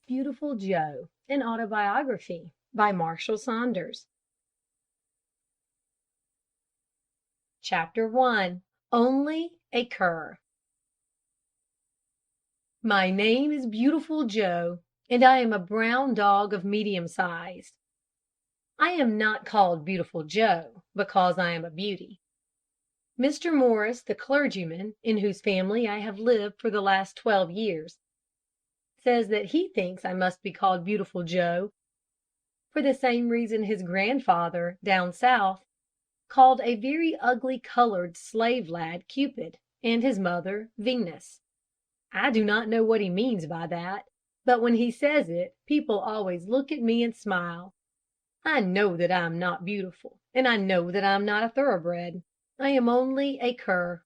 Beautiful Joe, an Autobiography by Marshall Saunders. Chapter 1. Only a Cur. My name is Beautiful Joe, and I am a brown dog of medium size. I am not called Beautiful Joe because I am a beauty. Mr. Morris, the clergyman, in whose family I have lived for the last 12 years, says that he thinks I must be called Beautiful Joe for the same reason his grandfather, down South, called a very ugly colored slave lad Cupid, and his mother Venus. I do not know what he means by that, but when he says it, people always look at me and smile. I know that I am not beautiful, and I know that I am not a thoroughbred. I am only a cur.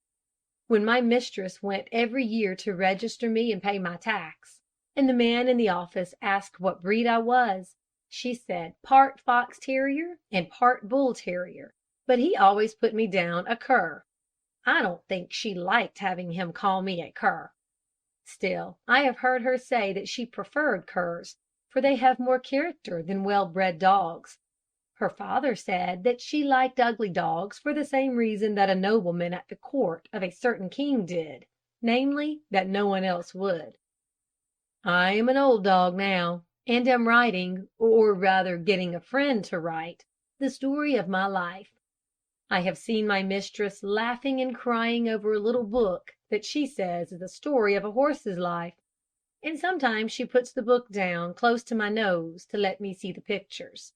When my mistress went every year to register me and pay my tax, and the man in the office asked what breed I was, she said part fox terrier and part bull terrier, but he always put me down a cur. I don't think she liked having him call me a cur. Still, I have heard her say that she preferred curs, for they have more character than well-bred dogs. Her father said that she liked ugly dogs for the same reason that a nobleman at the court of a certain king did, namely, that no one else would. I am an old dog now, and am writing, or rather getting a friend to write, the story of my life. I have seen my mistress laughing and crying over a little book that she says is the story of a horse's life, and sometimes she puts the book down close to my nose to let me see the pictures.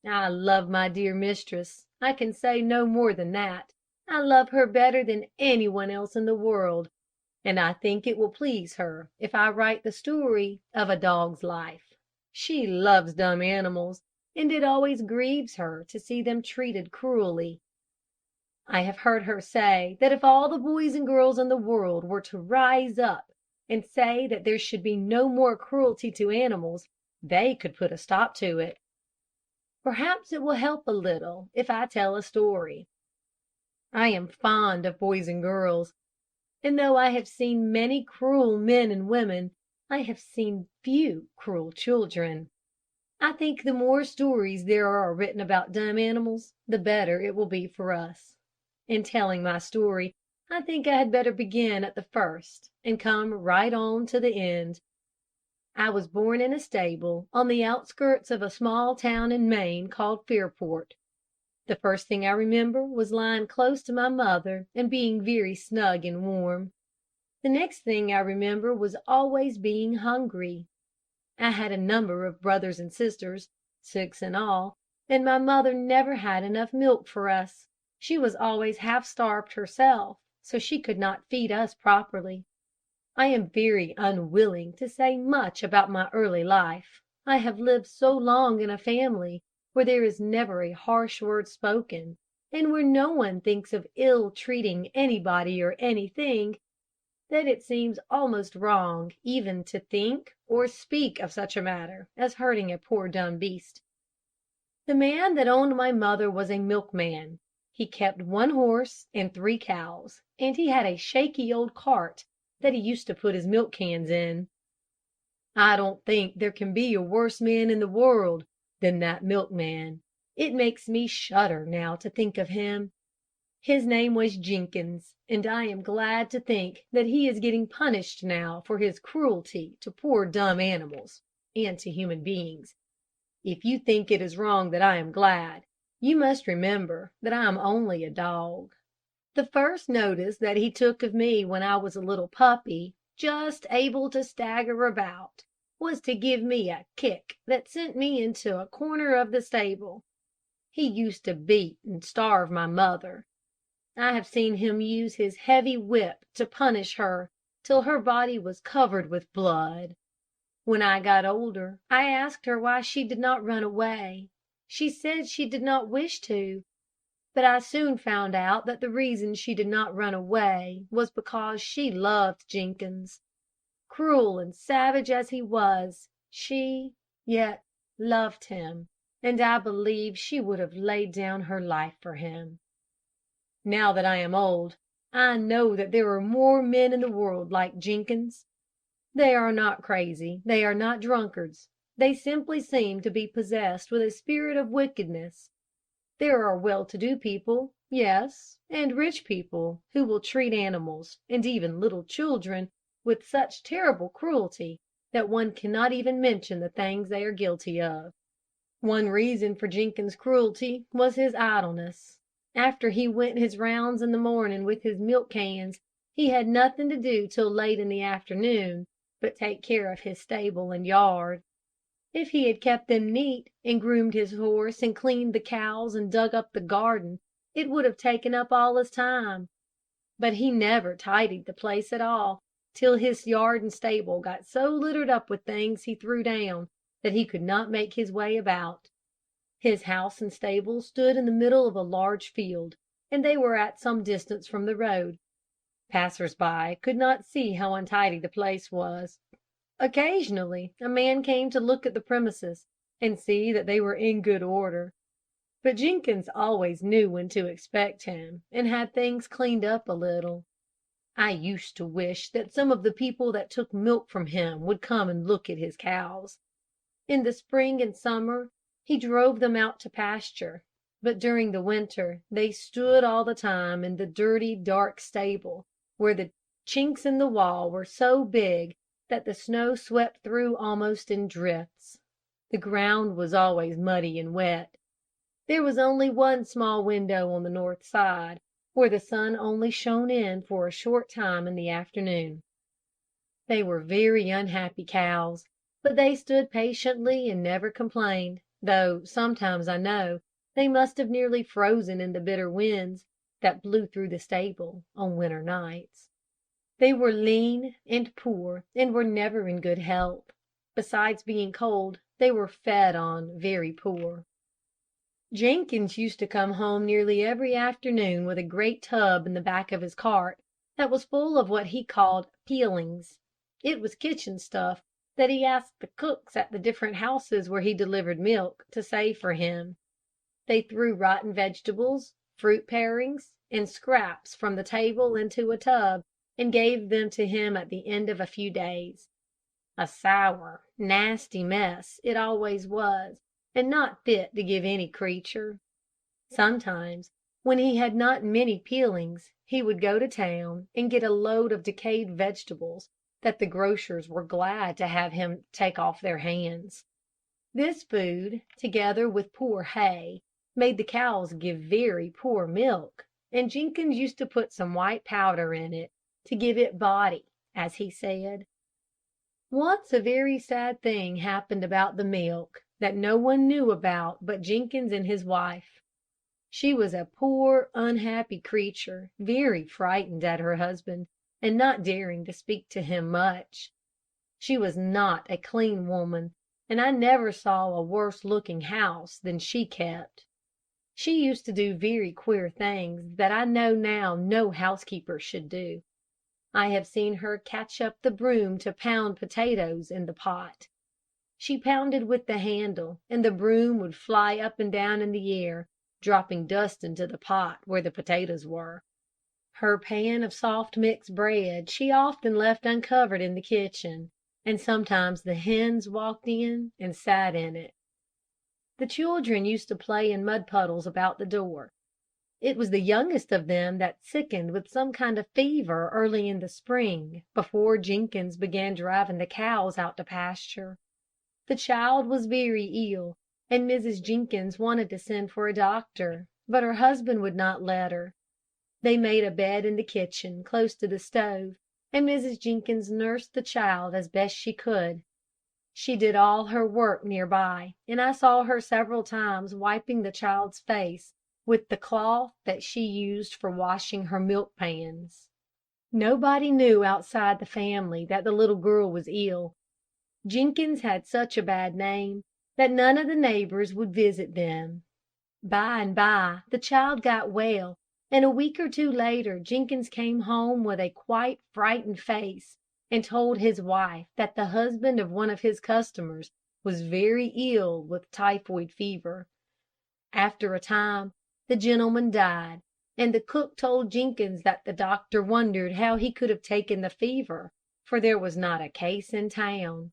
I love my dear mistress. I can say no more than that. I love her better than any one else in the world, and I think it will please her if I write the story of a dog's life. She loves dumb animals, and it always grieves her to see them treated cruelly. I have heard her say that if all the boys and girls in the world were to rise up and say that there should be no more cruelty to animals, they could put a stop to it. Perhaps it will help a little if I tell a story. I am fond of boys and girls, and though I have seen many cruel men and women, I have seen few cruel children. I think the more stories there are written about dumb animals, the better it will be for us. In telling my story, I think I had better begin at the first and come right on to the end. I was born in a stable on the outskirts of a small town in Maine called Fairport. The first thing I remember was lying close to my mother and being very snug and warm. The next thing I remember was always being hungry. I had a number of brothers and sisters, 6 in all, and my mother never had enough milk for us. She was always half starved herself, so she could not feed us properly. I am very unwilling to say much about my early life. I have lived so long in a family where there is never a harsh word spoken, and where no one thinks of ill treating anybody or anything, that it seems almost wrong even to think or speak of such a matter as hurting a poor dumb beast. The man that owned my mother was a milkman. He kept 1 horse and 3 cows, and he had a shaky old cart that he used to put his milk cans in. I don't think there can be a worse man in the world than that milkman. It makes me shudder now to think of him. His name was Jenkins, and I am glad to think that he is getting punished now for his cruelty to poor dumb animals and to human beings. If you think it is wrong that I am glad, you must remember that I am only a dog. The first notice that he took of me when I was a little puppy, just able to stagger about, was to give me a kick that sent me into a corner of the stable. He used to beat and starve my mother. I have seen him use his heavy whip to punish her till her body was covered with blood. When I got older, I asked her why she did not run away. She said she did not wish to. But I soon found out that the reason she did not run away was because she loved Jenkins. Cruel and savage as he was, she yet loved him, and I believe she would have laid down her life for him. Now that I am old, I know that there are more men in the world like Jenkins. They are not crazy, they are not drunkards. They simply seem to be possessed with a spirit of wickedness. There are well-to-do people, yes, and rich people, who will treat animals, and even little children, with such terrible cruelty that one cannot even mention the things they are guilty of. One reason for Jenkins' cruelty was his idleness. After he went his rounds in the morning with his milk cans, he had nothing to do till late in the afternoon but take care of his stable and yard. If he had kept them neat, and groomed his horse, and cleaned the cows, and dug up the garden, it would have taken up all his time. But he never tidied the place at all, till his yard and stable got so littered up with things he threw down that he could not make his way about. His house and stable stood in the middle of a large field, and they were at some distance from the road. Passers-by could not see how untidy the place was. Occasionally a man came to look at the premises, and see that they were in good order. But Jenkins always knew when to expect him, and had things cleaned up a little. I used to wish that some of the people that took milk from him would come and look at his cows. In the spring and summer he drove them out to pasture, but during the winter they stood all the time in the dirty, dark stable, where the chinks in the wall were so big that the snow swept through almost in drifts. The ground was always muddy and wet. There was only one small window on the north side, where the sun only shone in for a short time in the afternoon. They were very unhappy cows, but they stood patiently and never complained, though sometimes I know they must have nearly frozen in the bitter winds that blew through the stable on winter nights. They were lean and poor, and were never in good health. Besides being cold, they were fed on very poor. Jenkins used to come home nearly every afternoon with a great tub in the back of his cart that was full of what he called peelings. It was kitchen stuff that he asked the cooks at the different houses where he delivered milk to save for him. They threw rotten vegetables, fruit parings, and scraps from the table into a tub, and gave them to him at the end of a few days. A sour, nasty mess it always was, and not fit to give any creature. Sometimes, when he had not many peelings, he would go to town and get a load of decayed vegetables that the grocers were glad to have him take off their hands. This food, together with poor hay, made the cows give very poor milk, and Jenkins used to put some white powder in it to give it body, as he said. Once a very sad thing happened about the milk that no one knew about but Jenkins and his wife. She was a poor, unhappy creature, very frightened at her husband, and not daring to speak to him much. She was not a clean woman, and I never saw a worse looking house than she kept. She used to do very queer things that I know now no housekeeper should do. I have seen her catch up the broom to pound potatoes in the pot. She pounded with the handle, and the broom would fly up and down in the air, dropping dust into the pot where the potatoes were. Her pan of soft mixed bread she often left uncovered in the kitchen, and sometimes the hens walked in and sat in it. The children used to play in mud puddles about the door. It was the youngest of them that sickened with some kind of fever early in the spring, before Jenkins began driving the cows out to pasture. The child was very ill, and Mrs. Jenkins wanted to send for a doctor, but her husband would not let her. They made a bed in the kitchen, close to the stove, and Mrs. Jenkins nursed the child as best she could. She did all her work near by, and I saw her several times wiping the child's face with the cloth that she used for washing her milk pans. Nobody knew outside the family that the little girl was ill. Jenkins had such a bad name that none of the neighbors would visit them. By and by the child got well, and a week or two later Jenkins came home with a quite frightened face, and told his wife that the husband of one of his customers was very ill with typhoid fever. After a time the gentleman died, and the cook told Jenkins that the doctor wondered how he could have taken the fever, for there was not a case in town.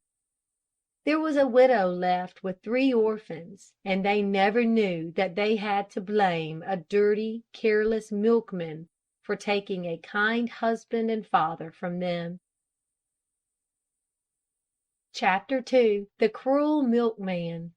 There was a widow left with 3 orphans, and they never knew that they had to blame a dirty, careless milkman for taking a kind husband and father from them. Chapter 2. The Cruel Milkman.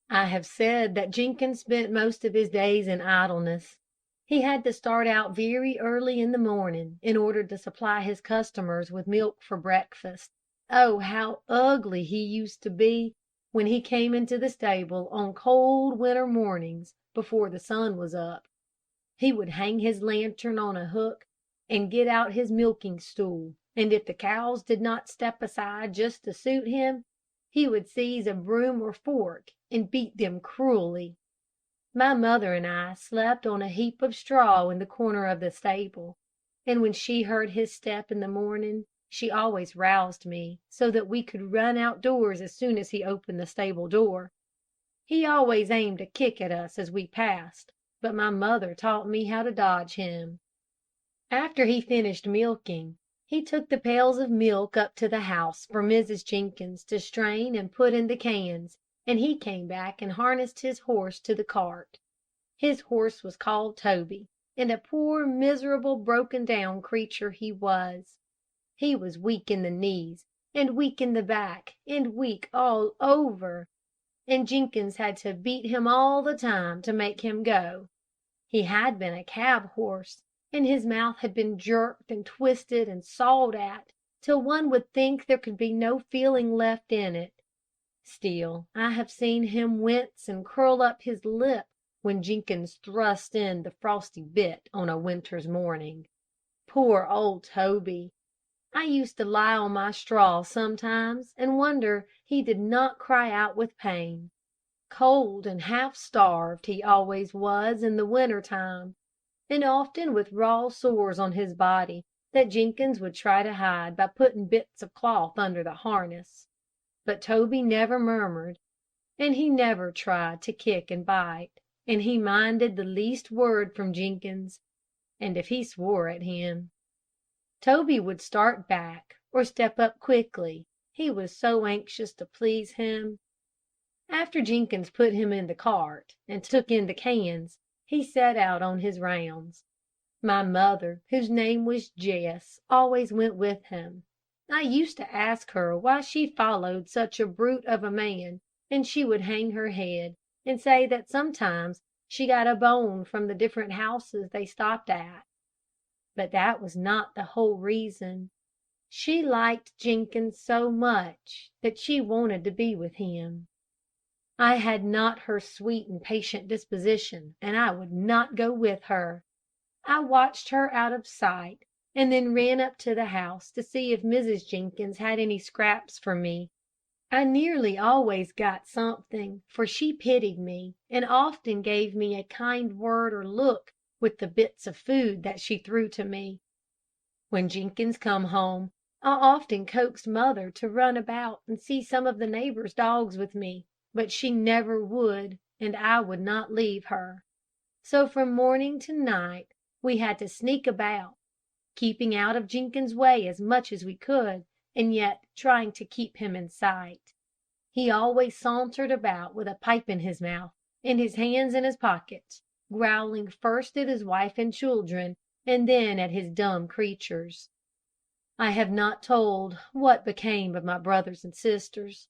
I have said that Jenkins spent most of his days in idleness. He had to start out very early in the morning in order to supply his customers with milk for breakfast. Oh, how ugly he used to be when he came into the stable on cold winter mornings before the sun was up. He would hang his lantern on a hook and get out his milking stool, and if the cows did not step aside just to suit him, he would seize a broom or fork and beat them cruelly. My mother and I slept on a heap of straw in the corner of the stable, and when she heard his step in the morning, she always roused me so that we could run outdoors as soon as he opened the stable door. He always aimed a kick at us as we passed, but my mother taught me how to dodge him. After he finished milking, he took the pails of milk up to the house for Mrs. Jenkins to strain and put in the cans, and he came back and harnessed his horse to the cart. His horse was called Toby, and a poor, miserable, broken down creature he was. He was weak in the knees, and weak in the back, and weak all over, and Jenkins had to beat him all the time to make him go. He had been a cab horse, and his mouth had been jerked and twisted and sawed at, till one would think there could be no feeling left in it. Still, I have seen him wince and curl up his lip when Jenkins thrust in the frosty bit on a winter's morning. Poor old Toby! I used to lie on my straw sometimes and wonder he did not cry out with pain. Cold and half starved he always was in the winter time, and often with raw sores on his body that Jenkins would try to hide by putting bits of cloth under the harness. But Toby never murmured, and he never tried to kick and bite, and he minded the least word from Jenkins, and if he swore at him. Toby would start back or step up quickly, he was so anxious to please him. After Jenkins put him in the cart and took in the cans, he set out on his rounds. My mother, whose name was Jess, always went with him. I used to ask her why she followed such a brute of a man, and she would hang her head and say that sometimes she got a bone from the different houses they stopped at. But that was not the whole reason. She liked Jenkins so much that she wanted to be with him. I had not her sweet and patient disposition, and I would not go with her. I watched her out of sight, and then ran up to the house to see if Mrs. Jenkins had any scraps for me. I nearly always got something, for she pitied me, and often gave me a kind word or look with the bits of food that she threw to me. When Jenkins come home, I often coaxed mother to run about and see some of the neighbors' dogs with me, but she never would, and I would not leave her. So from morning to night we had to sneak about, keeping out of Jenkins' way as much as we could, and yet trying to keep him in sight. He always sauntered about with a pipe in his mouth and his hands in his pockets, growling first at his wife and children, and then at his dumb creatures. I have not told what became of my brothers and sisters.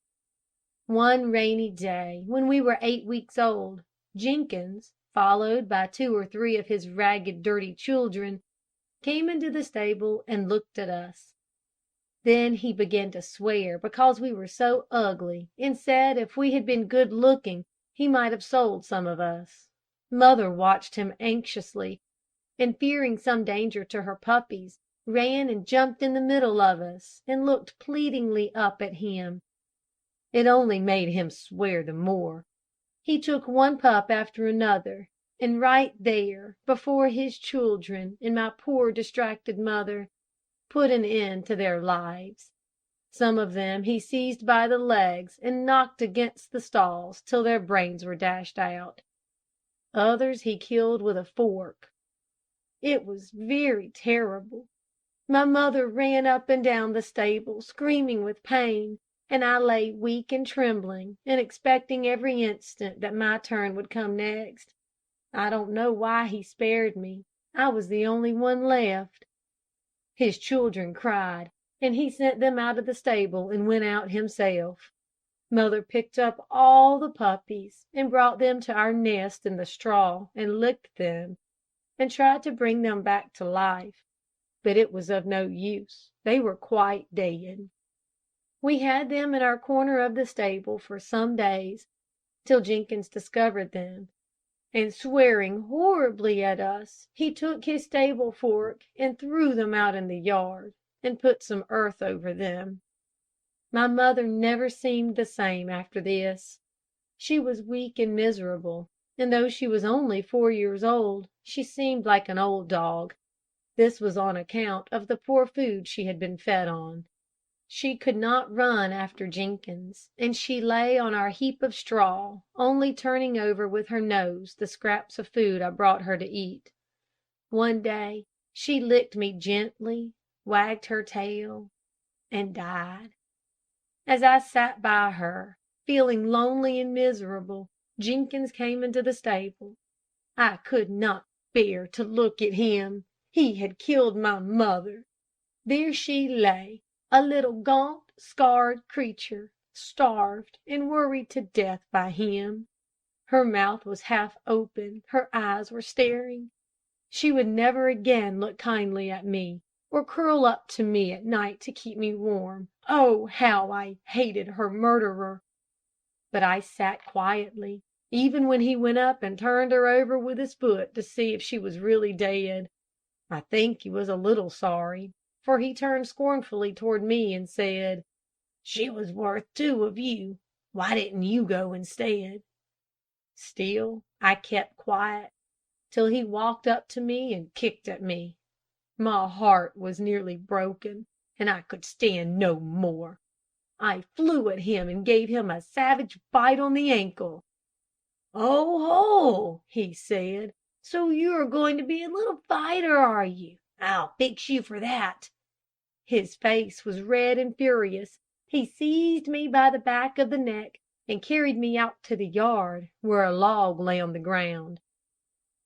One rainy day, when we were 8 weeks old, Jenkins, followed by 2 or 3 of his ragged, dirty children, came into the stable and looked at us. Then he began to swear because we were so ugly, and said if we had been good looking he might have sold some of us. Mother watched him anxiously, and fearing some danger to her puppies, ran and jumped in the middle of us, and looked pleadingly up at him. It only made him swear the more. He took one pup after another, and right there, before his children and my poor distracted mother, put an end to their lives. Some of them he seized by the legs and knocked against the stalls till their brains were dashed out. Others he killed with a fork. It was very terrible. My mother ran up and down the stable, screaming with pain, and I lay weak and trembling, and expecting every instant that my turn would come next. I don't know why he spared me. I was the only one left. His children cried, and he sent them out of the stable and went out himself. Mother picked up all the puppies and brought them to our nest in the straw and licked them, and tried to bring them back to life, but it was of no use. They were quite dead. We had them in our corner of the stable for some days, till Jenkins discovered them, and swearing horribly at us, he took his stable fork and threw them out in the yard, and put some earth over them. My mother never seemed the same after this. She was weak and miserable, and though she was only 4 years old, she seemed like an old dog. This was on account of the poor food she had been fed on. She could not run after Jenkins, and she lay on our heap of straw, only turning over with her nose the scraps of food I brought her to eat. One day she licked me gently, wagged her tail, and died. As I sat by her, feeling lonely and miserable, Jenkins came into the stable. I could not bear to look at him. He had killed my mother. There she lay, a little gaunt, scarred creature, starved and worried to death by him. Her mouth was half open, her eyes were staring. She would never again look kindly at me, or curl up to me at night to keep me warm. Oh, how I hated her murderer! But I sat quietly, even when he went up and turned her over with his foot to see if she was really dead. I think he was a little sorry, for he turned scornfully toward me and said, "She was worth two of you. Why didn't you go instead?" Still I kept quiet, till he walked up to me and kicked at me. My heart was nearly broken, and I could stand no more. I flew at him and gave him a savage bite on the ankle. "Oh, ho!" he said. "So you are going to be a little fighter, are you? I'll fix you for that." His face was red and furious. He seized me by the back of the neck and carried me out to the yard, where a log lay on the ground.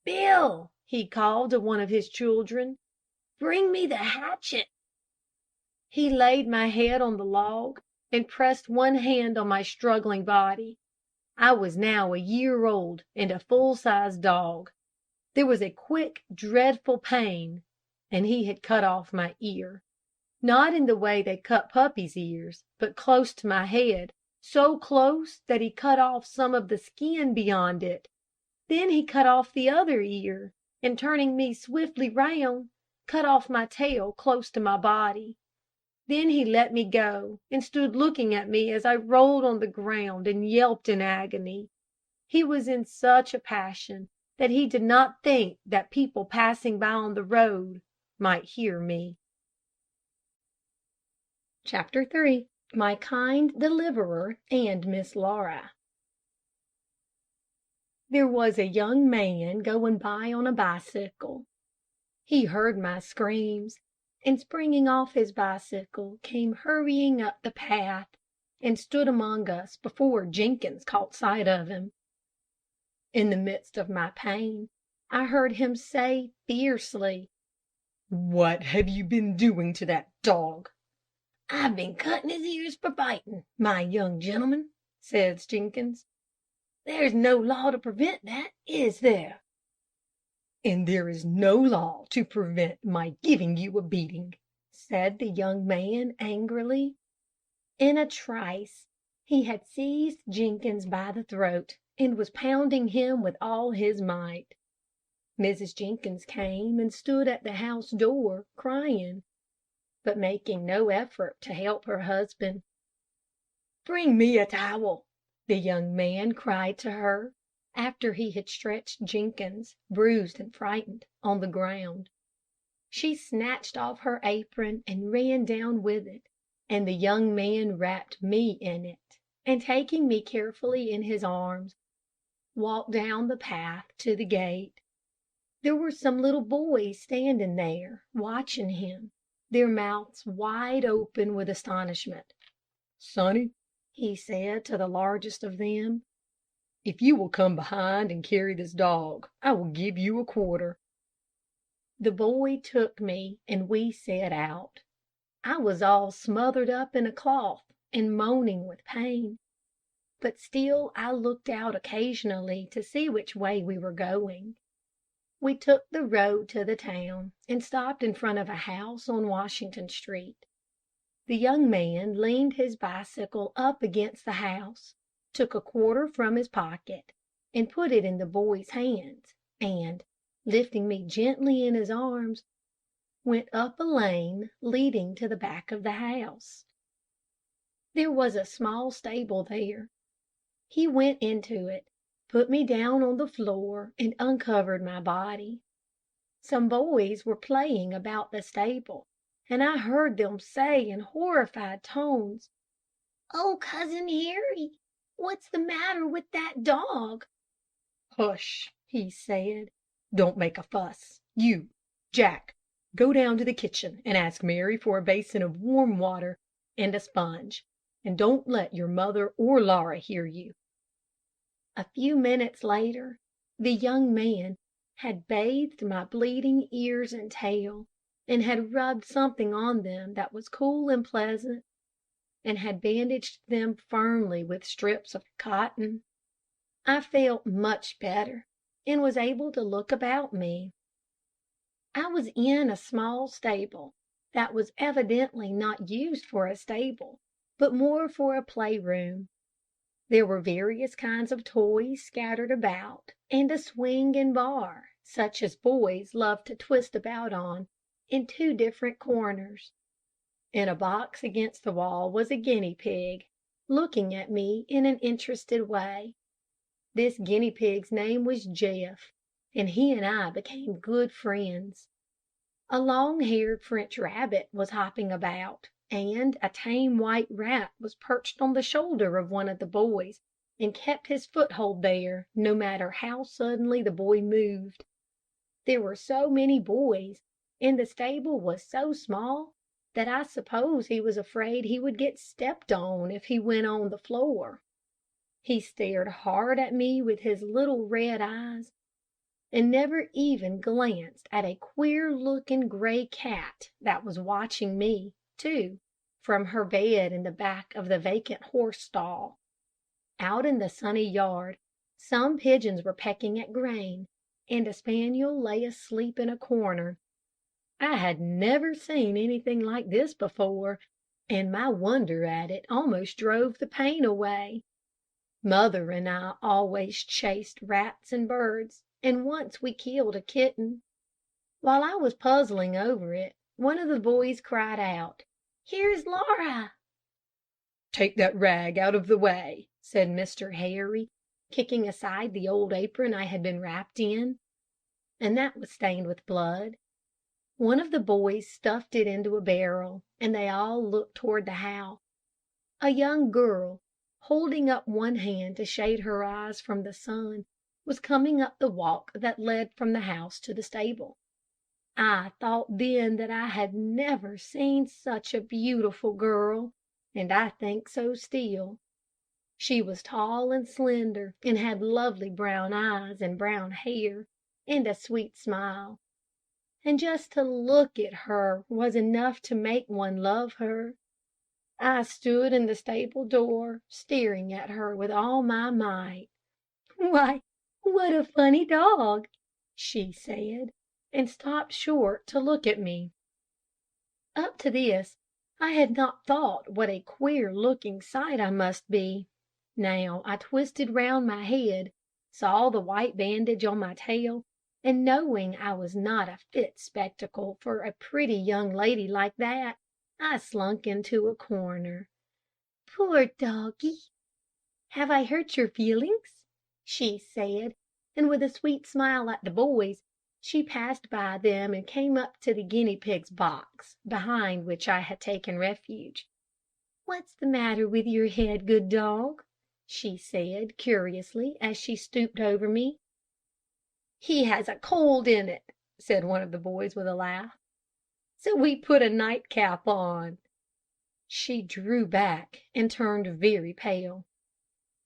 "Bill," he called to one of his children, "bring me the hatchet." He laid my head on the log and pressed one hand on my struggling body. I was now a year old and a full-sized dog. There was a quick, dreadful pain, and he had cut off my ear. Not in the way they cut puppies' ears, but close to my head, so close that he cut off some of the skin beyond it. Then he cut off the other ear, and turning me swiftly round, cut off my tail close to my body. Then he let me go, and stood looking at me as I rolled on the ground and yelped in agony. He was in such a passion that he did not think that people passing by on the road might hear me. Chapter 3. My kind deliverer and Miss Laura. There was a young man going by on a bicycle. He heard my screams, and springing off his bicycle, came hurrying up the path, and stood among us before Jenkins caught sight of him. In the midst of my pain, I heard him say fiercely, "What have you been doing to that dog?" "I've been cutting his ears for biting, my young gentleman," says Jenkins. "There's no law to prevent that, is there?" "And there is no law to prevent my giving you a beating," said the young man angrily. In a trice he had seized Jenkins by the throat, and was pounding him with all his might. Mrs. Jenkins came and stood at the house door, crying, but making no effort to help her husband. "Bring me a towel," the young man cried to her, after he had stretched Jenkins, bruised and frightened, on the ground. She snatched off her apron and ran down with it, and the young man wrapped me in it, and taking me carefully in his arms, walked down the path to the gate. There were some little boys standing there, watching him. their mouths wide open with astonishment. "Sonny," he said to the largest of them, "if you will come behind and carry this dog, I will give you a quarter." The boy took me, and we set out. I was all smothered up in a cloth, and moaning with pain. But still I looked out occasionally to see which way we were going. We took the road to the town, and stopped in front of a house on Washington Street. The young man leaned his bicycle up against the house, took a quarter from his pocket, and put it in the boy's hands, and, lifting me gently in his arms, went up a lane leading to the back of the house. There was a small stable there. He went into it, put me down on the floor, and uncovered my body. Some boys were playing about the stable, and I heard them say in horrified tones, "Oh, Cousin Harry, what's the matter with that dog?" "Hush," he said. "Don't make a fuss. You, Jack, go down to the kitchen and ask Mary for a basin of warm water and a sponge, and don't let your mother or Laura hear you." A few minutes later, the young man had bathed my bleeding ears and tail, and had rubbed something on them that was cool and pleasant, and had bandaged them firmly with strips of cotton. I felt much better, and was able to look about me. I was in a small stable that was evidently not used for a stable, but more for a playroom. There were various kinds of toys scattered about, and a swing and bar, such as boys love to twist about on, in two different corners. In a box against the wall was a guinea pig, looking at me in an interested way. This guinea pig's name was Jeff, and he and I became good friends. A long-haired French rabbit was hopping about, and a tame white rat was perched on the shoulder of one of the boys, and kept his foothold there, no matter how suddenly the boy moved. There were so many boys, and the stable was so small, that I suppose he was afraid he would get stepped on if he went on the floor. He stared hard at me with his little red eyes, and never even glanced at a queer-looking gray cat that was watching me, too, from her bed in the back of the vacant horse stall. Out in the sunny yard, some pigeons were pecking at grain, and a spaniel lay asleep in a corner. I had never seen anything like this before, and my wonder at it almost drove the pain away. Mother and I always chased rats and birds, and once we killed a kitten. While I was puzzling over it, one of the boys cried out, "Here's Laura!" "Take that rag out of the way," said Mr. Harry, kicking aside the old apron I had been wrapped in, and that was stained with blood. One of the boys stuffed it into a barrel, and they all looked toward the house. A young girl, holding up one hand to shade her eyes from the sun, was coming up the walk that led from the house to the stable. I thought then that I had never seen such a beautiful girl, and I think so still. She was tall and slender, and had lovely brown eyes and brown hair, and a sweet smile. And just to look at her was enough to make one love her. I stood in the stable door, staring at her with all my might. "Why, what a funny dog!" she said, and stopped short to look at me. Up to this, I had not thought what a queer looking sight I must be. Now I twisted round my head, saw the white bandage on my tail, and knowing I was not a fit spectacle for a pretty young lady like that, I slunk into a corner. "Poor doggie! Have I hurt your feelings?" she said, and with a sweet smile at the boys, she passed by them and came up to the guinea pig's box, behind which I had taken refuge. "What's the matter with your head, good dog?" she said, curiously, as she stooped over me. "He has a cold in it," said one of the boys with a laugh. so we put a nightcap on." She drew back and turned very pale.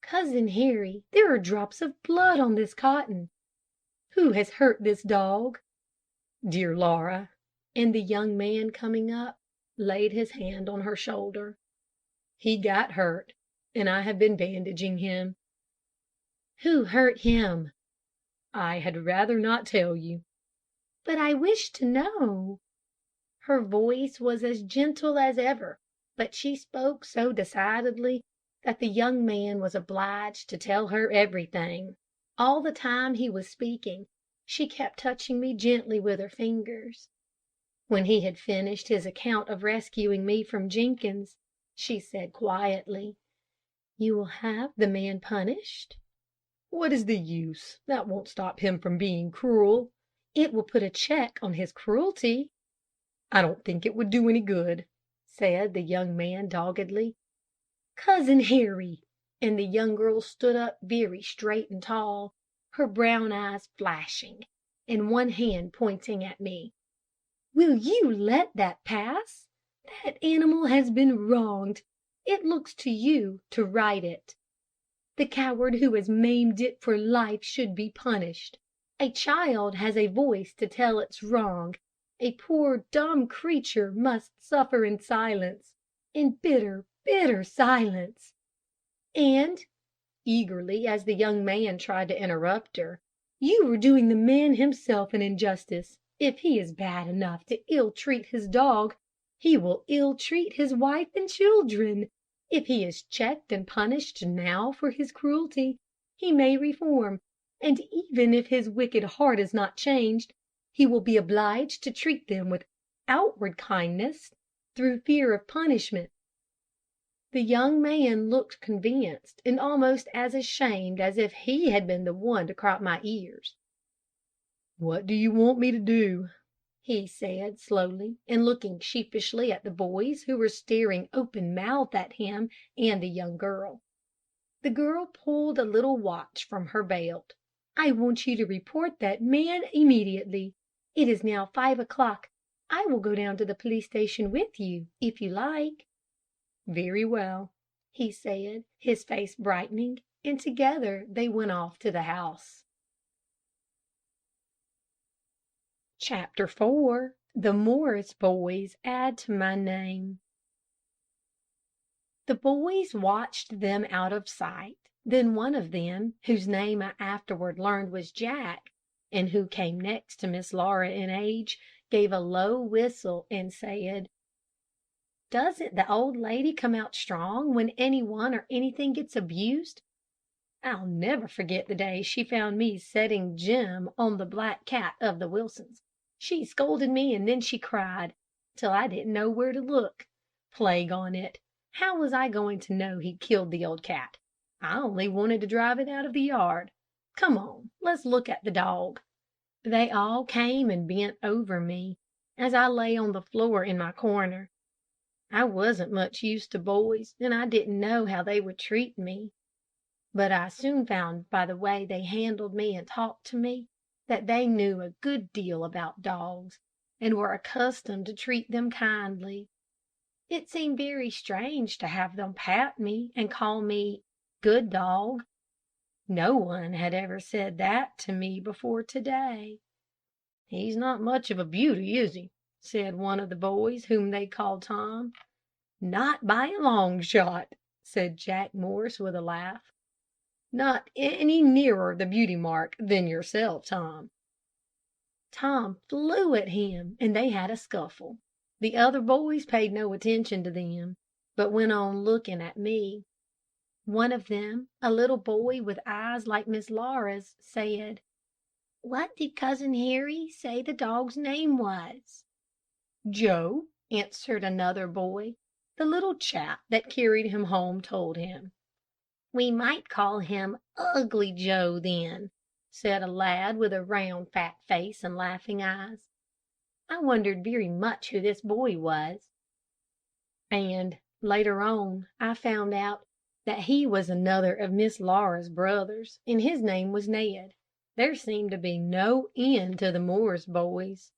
"Cousin Harry, there are drops of blood on this cotton. Who has hurt this dog?" "Dear Laura," and the young man coming up, laid his hand on her shoulder. "He got hurt, and I have been bandaging him." "Who hurt him?" "I had rather not tell you." "But I wish to know." Her voice was as gentle as ever, but she spoke so decidedly that the young man was obliged to tell her everything. All the time he was speaking, she kept touching me gently with her fingers. When he had finished his account of rescuing me from Jenkins, she said quietly, "You will have the man punished?" "What is the use? That won't stop him from being cruel." "It will put a check on his cruelty." "I don't think it would do any good," said the young man doggedly. "Cousin Harry!" and the young girl stood up very straight and tall, her brown eyes flashing, and one hand pointing at me. "Will you let that pass? That animal has been wronged. It looks to you to right it. The coward who has maimed it for life should be punished. A child has a voice to tell its wrong. A poor dumb creature must suffer in silence, in bitter, bitter silence. And," eagerly, as the young man tried to interrupt her, "you are doing the man himself an injustice. If he is bad enough to ill-treat his dog, he will ill-treat his wife and children. If he is checked and punished now for his cruelty, he may reform, and even if his wicked heart is not changed, he will be obliged to treat them with outward kindness, through fear of punishment." The young man looked convinced, and almost as ashamed as if he had been the one to crop my ears. "What do you want me to do?" he said slowly, and looking sheepishly at the boys, who were staring open-mouthed at him and the young girl. The girl pulled a little watch from her belt. "I want you to report that man immediately. It is now 5 o'clock. I will go down to the police station with you, if you like." "Very well," he said, his face brightening, and together they went off to the house. Chapter 4. The Morris Boys Add to My Name. The boys watched them out of sight. Then one of them, whose name I afterward learned was Jack, and who came next to Miss Laura in age, gave a low whistle and said, "Doesn't the old lady come out strong when any one or anything gets abused? I'll never forget the day she found me setting Jim on the black cat of the Wilsons. She scolded me, and then she cried, till I didn't know where to look. Plague on it! How was I going to know he'd killed the old cat? I only wanted to drive it out of the yard. Come on, let's look at the dog." They all came and bent over me, as I lay on the floor in my corner. I wasn't much used to boys, and I didn't know how they would treat me. But I soon found by the way they handled me and talked to me, that they knew a good deal about dogs, and were accustomed to treat them kindly. It seemed very strange to have them pat me and call me "good dog." No one had ever said that to me before to-day. "He's not much of a beauty, is he?" said one of the boys, whom they called Tom. "Not by a long shot," said Jack Morris with a laugh. "Not any nearer the beauty mark than yourself, Tom." Tom flew at him, and they had a scuffle. The other boys paid no attention to them, but went on looking at me. One of them, a little boy with eyes like Miss Laura's, said, "What did Cousin Harry say the dog's name was?" "Joe," answered another boy. The little chap that carried him home told him. "We might call him Ugly Joe, then," said a lad with a round, fat face and laughing eyes. I wondered very much who this boy was, and, later on, I found out that he was another of Miss Laura's brothers, and his name was Ned. There seemed to be no end to the Morris boys.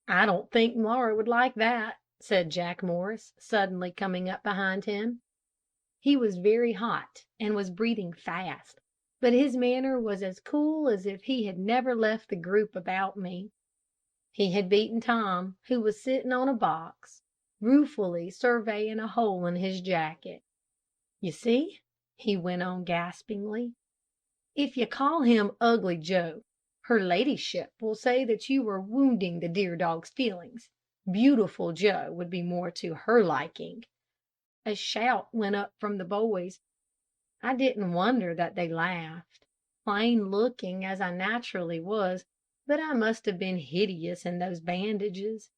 "I don't think Laura would like that," said Jack Morris, suddenly coming up behind him. He was very hot, and was breathing fast, but his manner was as cool as if he had never left the group about me. He had beaten Tom, who was sitting on a box, ruefully surveying a hole in his jacket. "You see," he went on gaspingly, "if you call him Ugly Joe, her ladyship will say that you are wounding the dear dog's feelings. Beautiful Joe would be more to her liking." A shout went up from the boys. I didn't wonder that they laughed. Plain looking as I naturally was, but I must have been hideous in those bandages.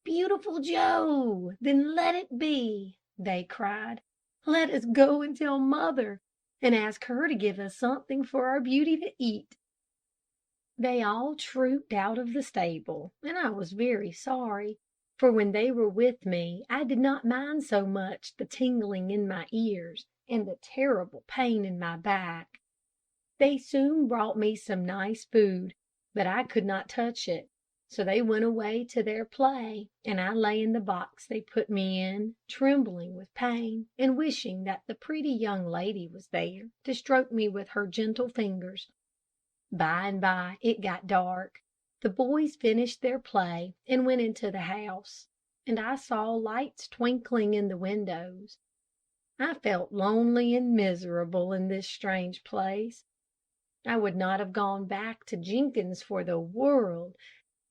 "Beautiful Joe! Then let it be," they cried. "Let us go and tell mother, and ask her to give us something for our beauty to eat." They all trooped out of the stable, and I was very sorry, for when they were with me I did not mind so much the tingling in my ears and the terrible pain in my back. They soon brought me some nice food, but I could not touch it, so they went away to their play, and I lay in the box they put me in, trembling with pain, and wishing that the pretty young lady was there to stroke me with her gentle fingers. By and by it got dark. The boys finished their play and went into the house, and I saw lights twinkling in the windows. I felt lonely and miserable in this strange place. I would not have gone back to Jenkins for the world.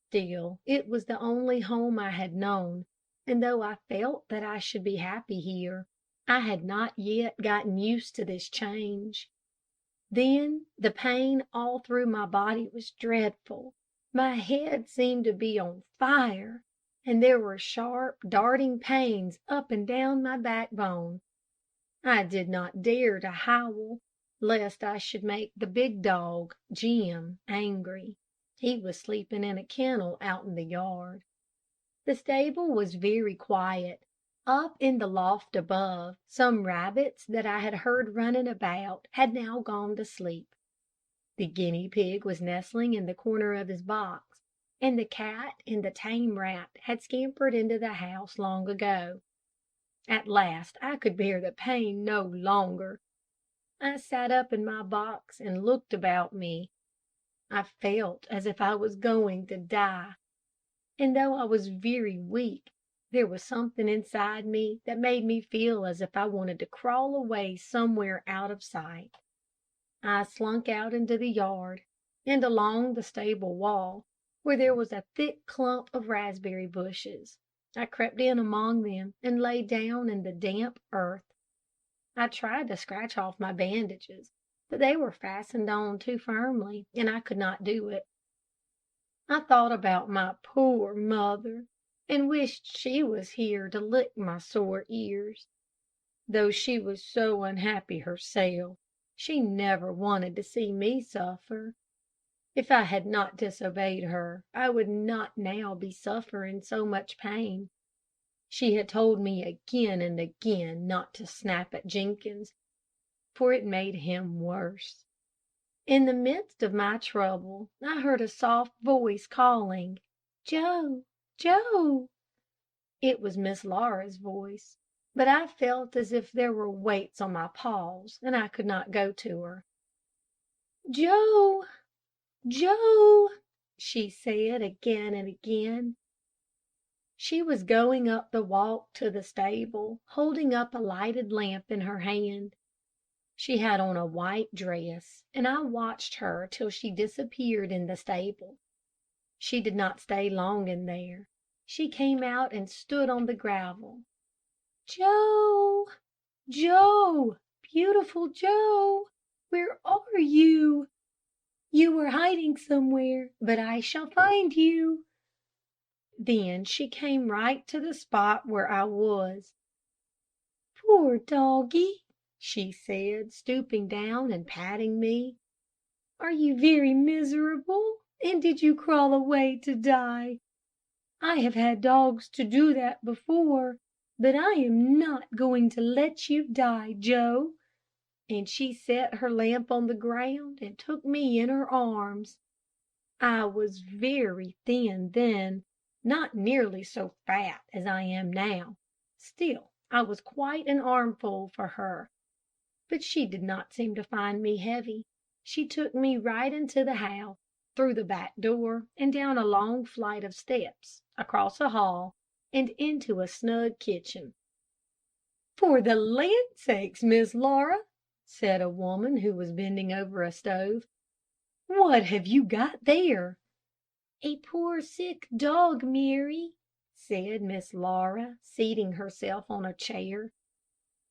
Still, it was the only home I had known, and though I felt that I should be happy here, I had not yet gotten used to this change. Then the pain all through my body was dreadful. My head seemed to be on fire, and there were sharp, darting pains up and down my backbone. I did not dare to howl, lest I should make the big dog, Jim, angry. He was sleeping in a kennel out in the yard. The stable was very quiet. Up in the loft above, some rabbits that I had heard running about had now gone to sleep. The guinea pig was nestling in the corner of his box, and the cat and the tame rat had scampered into the house long ago. At last I could bear the pain no longer. I sat up in my box and looked about me. I felt as if I was going to die, and though I was very weak, there was something inside me that made me feel as if I wanted to crawl away somewhere out of sight. I slunk out into the yard, and along the stable wall, where there was a thick clump of raspberry bushes. I crept in among them and lay down in the damp earth. I tried to scratch off my bandages, but they were fastened on too firmly, and I could not do it. I thought about my poor mother, and wished she was here to lick my sore ears. Though she was so unhappy herself, she never wanted to see me suffer. If I had not disobeyed her, I would not now be suffering so much pain. She had told me again and again not to snap at Jenkins, for it made him worse. In the midst of my trouble, I heard a soft voice calling, "Joe, Joe." It was Miss Laura's voice, but I felt as if there were weights on my paws, and I could not go to her. "Joe, Joe," she said again and again. She was going up the walk to the stable, holding up a lighted lamp in her hand. She had on a white dress, and I watched her till she disappeared in the stable. She did not stay long in there. She came out and stood on the gravel. "Joe, Joe, beautiful Joe, where are you? You were hiding somewhere, but I shall find you." Then she came right to the spot where I was. "Poor doggie," she said, stooping down and patting me. "Are you very miserable, and did you crawl away to die? I have had dogs to do that before, but I am not going to let you die, Joe." And she set her lamp on the ground and took me in her arms. I was very thin then, not nearly so fat as I am now. Still, I was quite an armful for her. But she did not seem to find me heavy. She took me right into the house, through the back door, and down a long flight of steps, across a hall, and into a snug kitchen. "For the land sakes, Miss Laura," said a woman who was bending over a stove, "what have you got there?" "A poor sick dog, Mary," said Miss Laura, seating herself on a chair.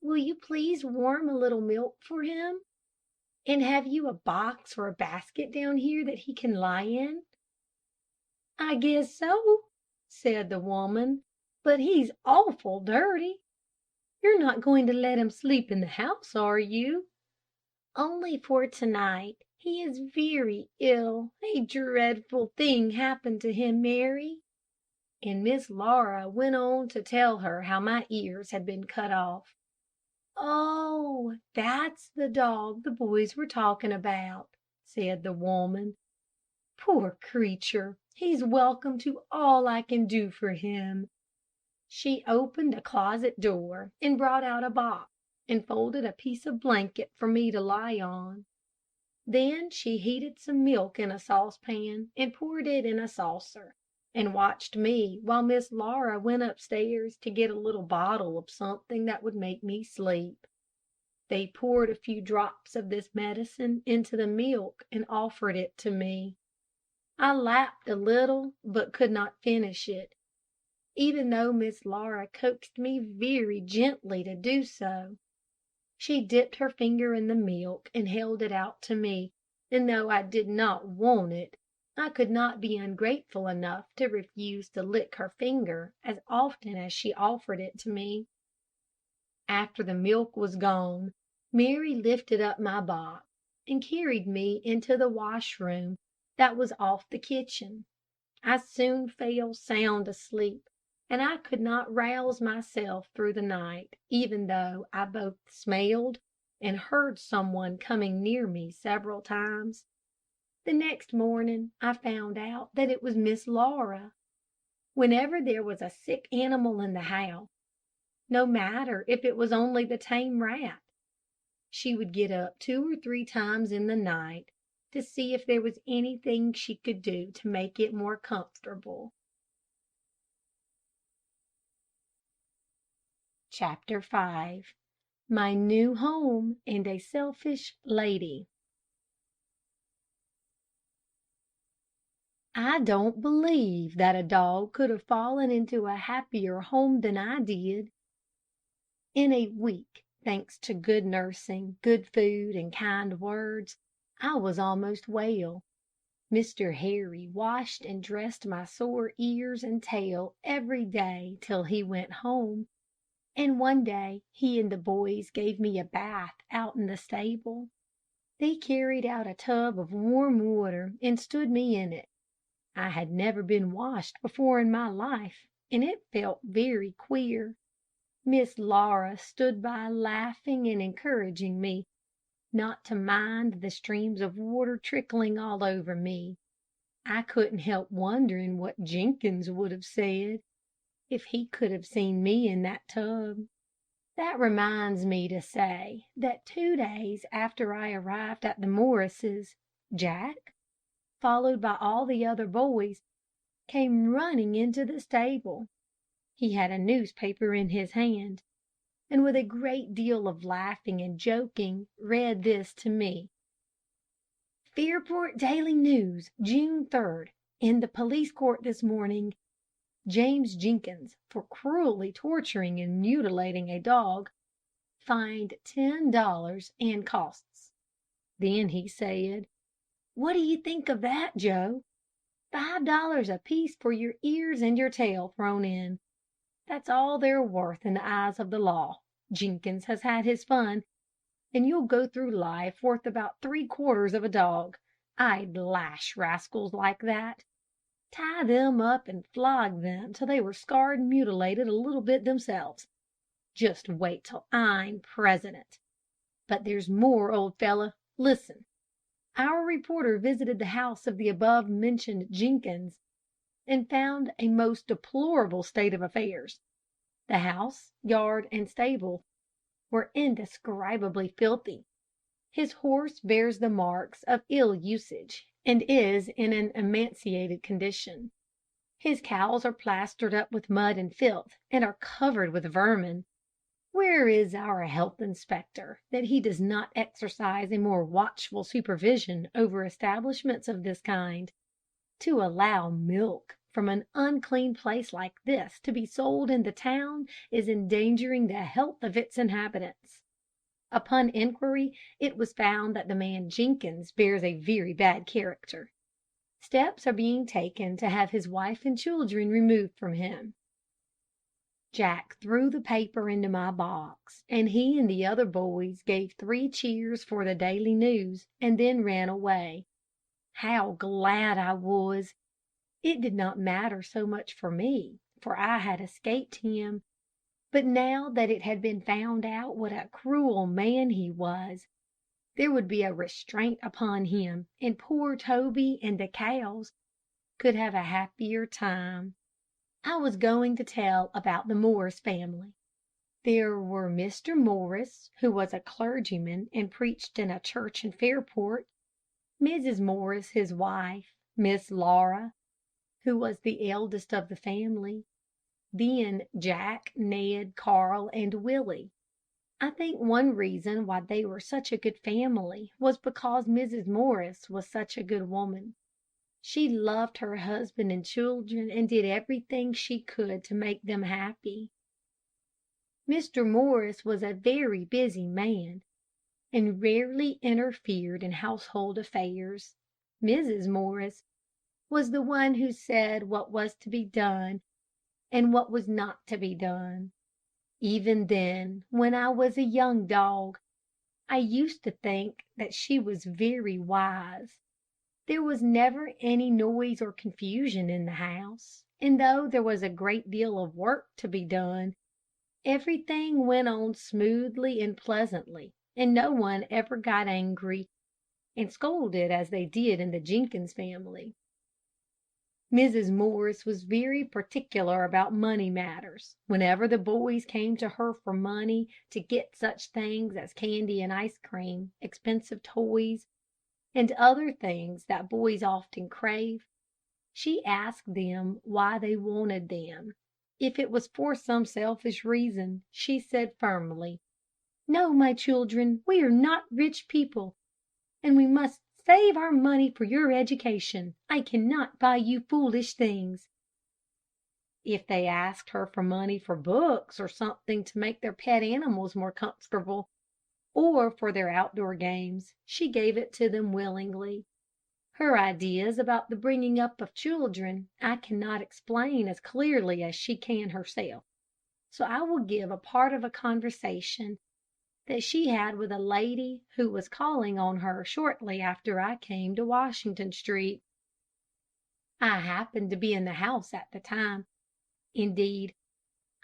"Will you please warm a little milk for him? And have you a box or a basket down here that he can lie in?" "I guess so," said the woman, "but he's awful dirty. You're not going to let him sleep in the house, are you?" "Only for tonight. He is very ill. A dreadful thing happened to him, Mary." And Miss Laura went on to tell her how my ears had been cut off. "Oh, that's the dog the boys were talking about," said the woman. "Poor creature, he's welcome to all I can do for him." She opened a closet door and brought out a box, and folded a piece of blanket for me to lie on. Then she heated some milk in a saucepan and poured it in a saucer, and watched me while Miss Laura went upstairs to get a little bottle of something that would make me sleep. They poured a few drops of this medicine into the milk and offered it to me. I lapped a little, but could not finish it, even though Miss Laura coaxed me very gently to do so. She dipped her finger in the milk and held it out to me, and though I did not want it, I could not be ungrateful enough to refuse to lick her finger as often as she offered it to me. After the milk was gone, Mary lifted up my box and carried me into the washroom that was off the kitchen. I soon fell sound asleep, and I could not rouse myself through the night, even though I both smelled and heard someone coming near me several times. The next morning I found out that it was Miss Laura. Whenever there was a sick animal in the house, no matter if it was only the tame rat, she would get up 2 or 3 times in the night to see if there was anything she could do to make it more comfortable. Chapter 5. My New Home and a Selfish Lady. I don't believe that a dog could have fallen into a happier home than I did. In a week, thanks to good nursing, good food, and kind words, I was almost well. Mr. Harry washed and dressed my sore ears and tail every day till he went home, and one day he and the boys gave me a bath out in the stable. They carried out a tub of warm water and stood me in it. I had never been washed before in my life, and it felt very queer. Miss Laura stood by laughing and encouraging me not to mind the streams of water trickling all over me. I couldn't help wondering what Jenkins would have said if he could have seen me in that tub. That reminds me to say that 2 days after I arrived at the Morrises, Jack, followed by all the other boys, came running into the stable. He had a newspaper in his hand, and with a great deal of laughing and joking, read this to me: "Fairport Daily News, June 3rd. In the police court this morning, James Jenkins, for cruelly torturing and mutilating a dog, fined $10 and costs." Then he said, "What do you think of that, Joe? $5 apiece for your ears and your tail thrown in. That's all they're worth in the eyes of the law. Jenkins has had his fun, and you'll go through life worth about 3/4 of a dog. I'd lash rascals like that, tie them up and flog them till they were scarred and mutilated a little bit themselves. Just wait till I'm president. But there's more, old fellow. Listen. Our reporter visited the house of the above-mentioned Jenkins, and found a most deplorable state of affairs. The house, yard, and stable were indescribably filthy. His horse bears the marks of ill usage, and is in an emaciated condition. His cows are plastered up with mud and filth, and are covered with vermin. Where is our health inspector, that he does not exercise a more watchful supervision over establishments of this kind? To allow milk from an unclean place like this to be sold in the town is endangering the health of its inhabitants. Upon inquiry, it was found that the man Jenkins bears a very bad character. Steps are being taken to have his wife and children removed from him. Jack threw the paper into my box, and he and the other boys gave 3 cheers for the Daily News, and then ran away. How glad I was! It did not matter so much for me, for I had escaped him, but now that it had been found out what a cruel man he was, there would be a restraint upon him, and poor Toby and the cows could have a happier time. I was going to tell about the Morris family. There were Mr. Morris, who was a clergyman and preached in a church in Fairport; Mrs. Morris, his wife; Miss Laura, who was the eldest of the family; then Jack, Ned, Carl, and Willie. I think one reason why they were such a good family was because Mrs. Morris was such a good woman. She loved her husband and children, and did everything she could to make them happy. Mr. Morris was a very busy man, and rarely interfered in household affairs. Mrs. Morris was the one who said what was to be done and what was not to be done. Even then, when I was a young dog, I used to think that she was very wise. There was never any noise or confusion in the house, and though there was a great deal of work to be done, everything went on smoothly and pleasantly, and no one ever got angry and scolded as they did in the Jenkins family. Mrs. Morris was very particular about money matters. Whenever the boys came to her for money to get such things as candy and ice cream, expensive toys, and other things that boys often crave, she asked them why they wanted them. If it was for some selfish reason, she said firmly, "No, my children, we are not rich people, and we must save our money for your education. I cannot buy you foolish things." If they asked her for money for books, or something to make their pet animals more comfortable, or for their outdoor games, she gave it to them willingly. Her ideas about the bringing up of children I cannot explain as clearly as she can herself, so I will give a part of a conversation that she had with a lady who was calling on her shortly after I came to Washington Street. I happened to be in the house at the time. Indeed,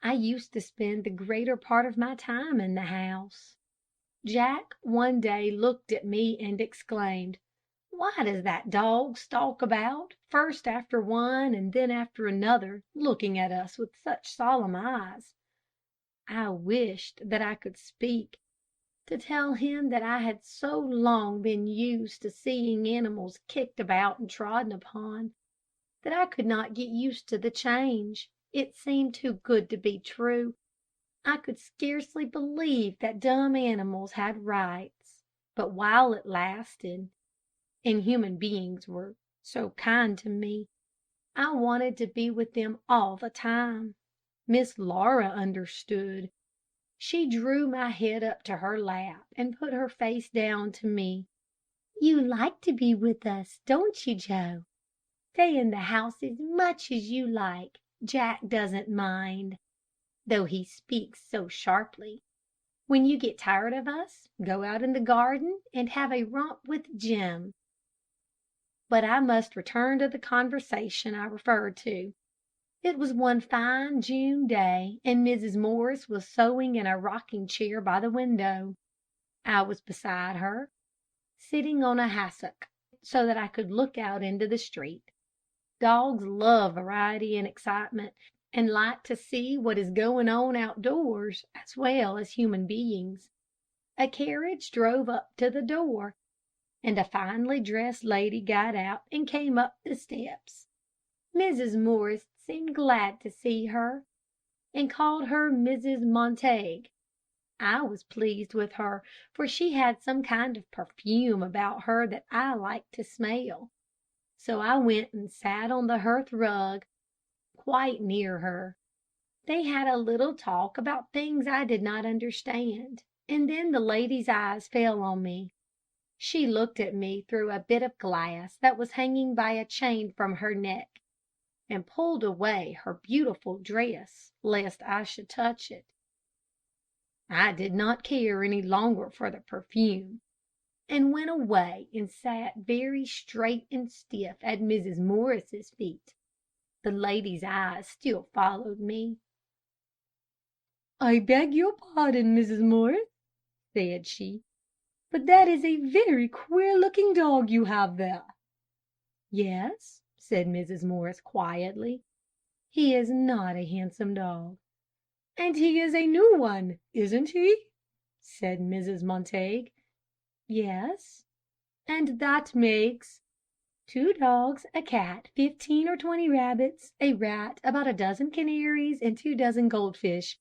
I used to spend the greater part of my time in the house. Jack one day looked at me and exclaimed, "Why does that dog stalk about, first after one and then after another, looking at us with such solemn eyes?" I wished that I could speak, to tell him that I had so long been used to seeing animals kicked about and trodden upon, that I could not get used to the change. It seemed too good to be true. I could scarcely believe that dumb animals had rights. But while it lasted, and human beings were so kind to me, I wanted to be with them all the time. Miss Laura understood. She drew my head up to her lap and put her face down to me. "You like to be with us, don't you, Joe? Stay in the house as much as you like. Jack doesn't mind, though he speaks so sharply. When you get tired of us, go out in the garden and have a romp with Jim." But I must return to the conversation I referred to. It was one fine June day, and Mrs. Morris was sewing in a rocking chair by the window. I was beside her, sitting on a hassock so that I could look out into the street. Dogs love variety and excitement, and like to see what is going on outdoors as well as human beings. A carriage drove up to the door, and a finely dressed lady got out and came up the steps. Mrs. Morris seemed glad to see her, and called her Mrs. Montague. I was pleased with her, for she had some kind of perfume about her that I liked to smell. So I went and sat on the hearth rug quite near her. They had a little talk about things I did not understand, and then the lady's eyes fell on me. She looked at me through a bit of glass that was hanging by a chain from her neck, and pulled away her beautiful dress, lest I should touch it. I did not care any longer for the perfume, and went away and sat very straight and stiff at Mrs. Morris's feet. The lady's eyes still followed me. "I beg your pardon, Mrs. Morris," said she, "but that is a very queer-looking dog you have there." "Yes," said Mrs. Morris, quietly, "he is not a handsome dog." "And he is a new one, isn't he?" said Mrs. Montague. "Yes." "And that makes—" "2 dogs, a cat, 15 or 20 rabbits, a rat, about a dozen canaries, and 2 dozen goldfish.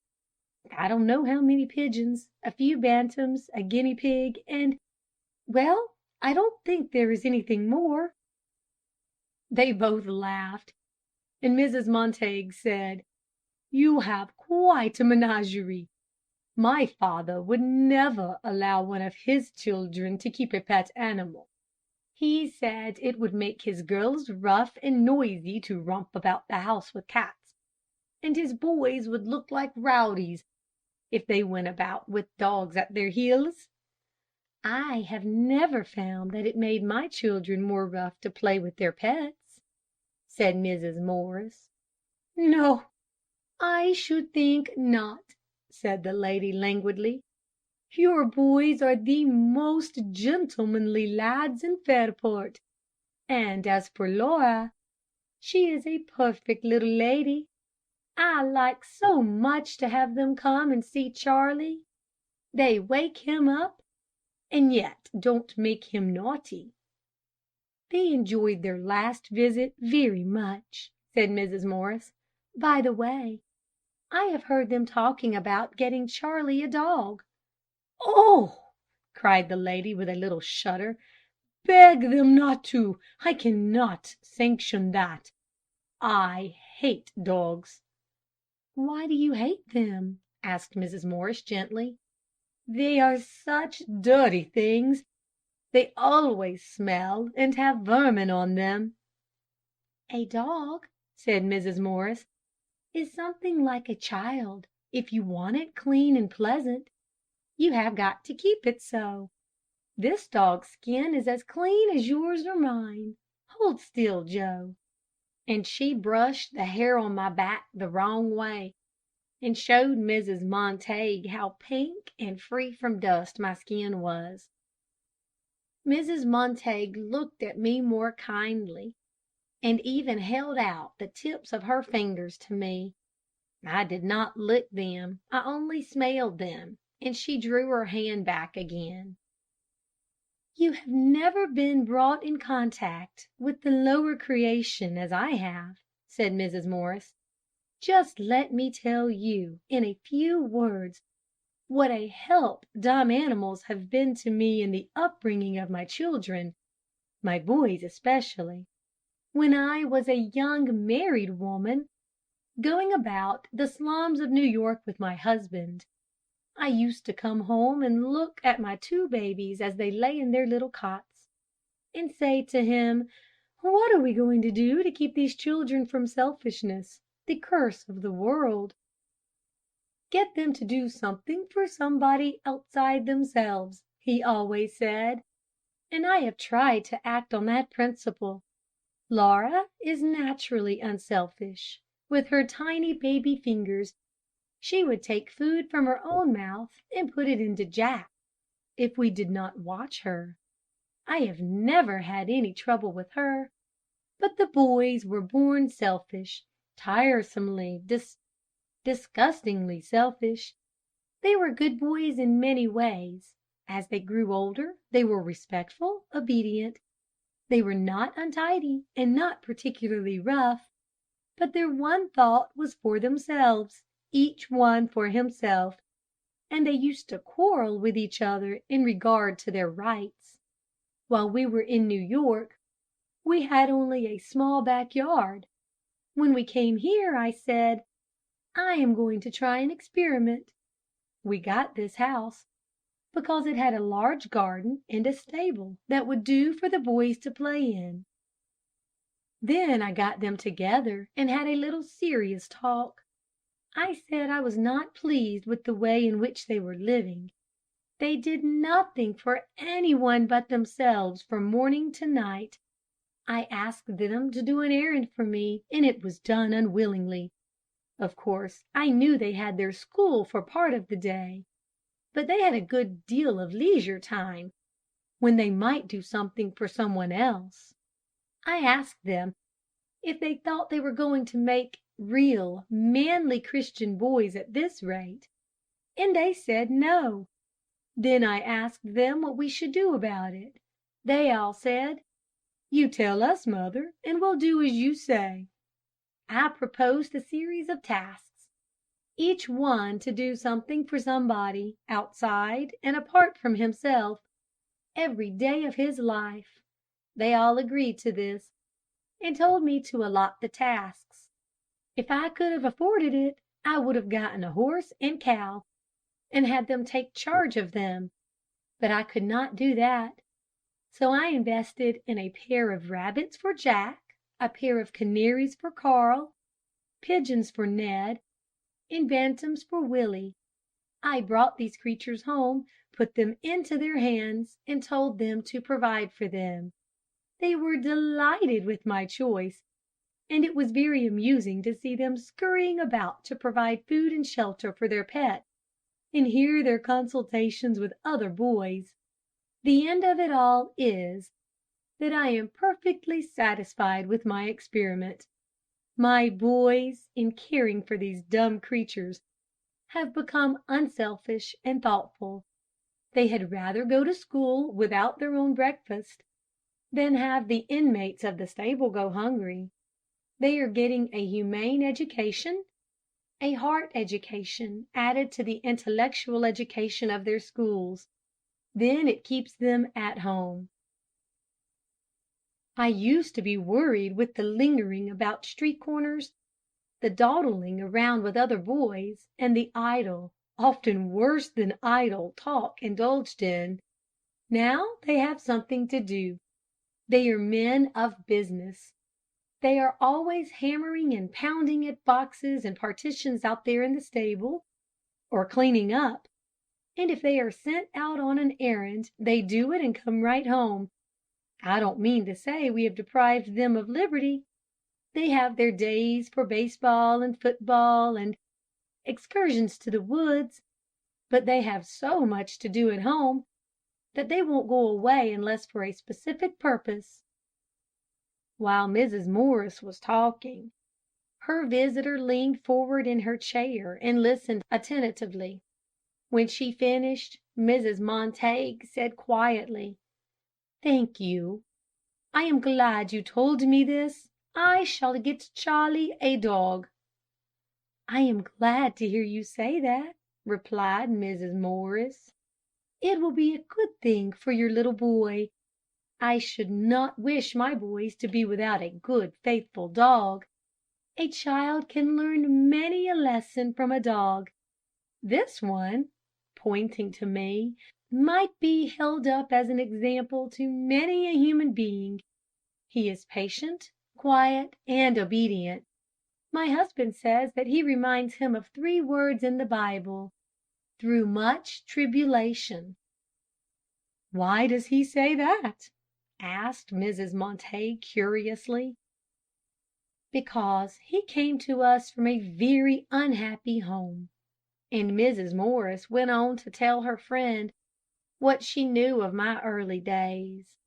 I don't know how many pigeons, a few bantams, a guinea pig, and—well, I don't think there is anything more." They both laughed, and Mrs. Montague said, "You have quite a menagerie. My father would never allow one of his children to keep a pet animal. He said it would make his girls rough and noisy to romp about the house with cats, and his boys would look like rowdies if they went about with dogs at their heels. I have never found that it made my children more rough to play with their pets," said Mrs. Morris. "No, I should think not," said the lady, languidly. "Your boys are the most gentlemanly lads in Fairport, and as for Laura, she is a perfect little lady. I like so much to have them come and see Charlie. They wake him up, and yet don't make him naughty." "They enjoyed their last visit very much," said Mrs. Morris. "By the way, I have heard them talking about getting Charlie a dog." "Oh!" cried the lady, with a little shudder. "Beg them not to. I cannot sanction that. I hate dogs." "Why do you hate them?" asked Mrs. Morris, gently. "They are such dirty things. They always smell and have vermin on them." "A dog," said Mrs. Morris, "is something like a child. If you want it clean and pleasant, you have got to keep it so. This dog's skin is as clean as yours or mine. Hold still, Joe." And she brushed the hair on my back the wrong way, and showed Mrs. Montague how pink and free from dust my skin was. Mrs. Montague looked at me more kindly, and even held out the tips of her fingers to me. I did not lick them, I only smelled them, and she drew her hand back again. "You have never been brought in contact with the lower creation as I have," said Mrs. Morris. "Just let me tell you in a few words what a help dumb animals have been to me in the upbringing of my children, my boys especially. When I was a young married woman, going about the slums of New York with my husband, I used to come home and look at my 2 babies as they lay in their little cots, and say to him, 'What are we going to do to keep these children from selfishness, the curse of the world?' Get them to do something for somebody outside themselves, he always said, and I have tried to act on that principle. Laura is naturally unselfish. With her tiny baby fingers, she would take food from her own mouth and put it into Jack's, if we did not watch her. I have never had any trouble with her. But the boys were born selfish, tiresomely, disgustingly selfish. They were good boys in many ways. As they grew older, they were respectful, obedient. They were not untidy and not particularly rough, but their one thought was for themselves, each one for himself, and they used to quarrel with each other in regard to their rights. While we were in New York, we had only a small backyard. When we came here, I said, I am going to try an experiment. We got this house because it had a large garden and a stable that would do for the boys to play in. Then I got them together and had a little serious talk. I said I was not pleased with the way in which they were living. They did nothing for any one but themselves from morning to night. I asked them to do an errand for me, and it was done unwillingly. Of course, I knew they had their school for part of the day, but they had a good deal of leisure time, when they might do something for someone else. I asked them if they thought they were going to make real, manly Christian boys at this rate, and they said no. Then I asked them what we should do about it. They all said, "You tell us, mother, and we'll do as you say." I proposed a series of tasks, each one to do something for somebody, outside and apart from himself, every day of his life. They all agreed to this, and told me to allot the tasks. If I could have afforded it, I would have gotten a horse and cow, and had them take charge of them, but I could not do that. So I invested in a pair of rabbits for Jack, a pair of canaries for Carl, pigeons for Ned, and bantams for Willie. I brought these creatures home, put them into their hands, and told them to provide for them. They were delighted with my choice, and it was very amusing to see them scurrying about to provide food and shelter for their pet, and hear their consultations with other boys. The end of it all is, that I am perfectly satisfied with my experiment. My boys, in caring for these dumb creatures, have become unselfish and thoughtful. They had rather go to school without their own breakfast than have the inmates of the stable go hungry. They are getting a humane education, a heart education added to the intellectual education of their schools. Then it keeps them at home. I used to be worried with the lingering about street corners, the dawdling around with other boys, and the idle, often worse than idle, talk indulged in. Now they have something to do. They are men of business. They are always hammering and pounding at boxes and partitions out there in the stable, or cleaning up. And if they are sent out on an errand, they do it and come right home. I don't mean to say we have deprived them of liberty. They have their days for baseball and football and excursions to the woods, but they have so much to do at home that they won't go away unless for a specific purpose. While Mrs. Morris was talking, her visitor leaned forward in her chair and listened attentively. When she finished, Mrs. Montague said quietly, "Thank you. I am glad you told me this. I shall get Charlie a dog." "I am glad to hear you say that," replied Mrs. Morris. "It will be a good thing for your little boy. I should not wish my boys to be without a good, faithful dog. A child can learn many a lesson from a dog. This one," pointing to me, "might be held up as an example to many a human being. He is patient, quiet, and obedient. My husband says that he reminds him of 3 words in the Bible, 'through much tribulation.'" "Why does he say that?" asked Mrs. Montague curiously. "Because he came to us from a very unhappy home." And Mrs. Morris went on to tell her friend what she knew of my early days.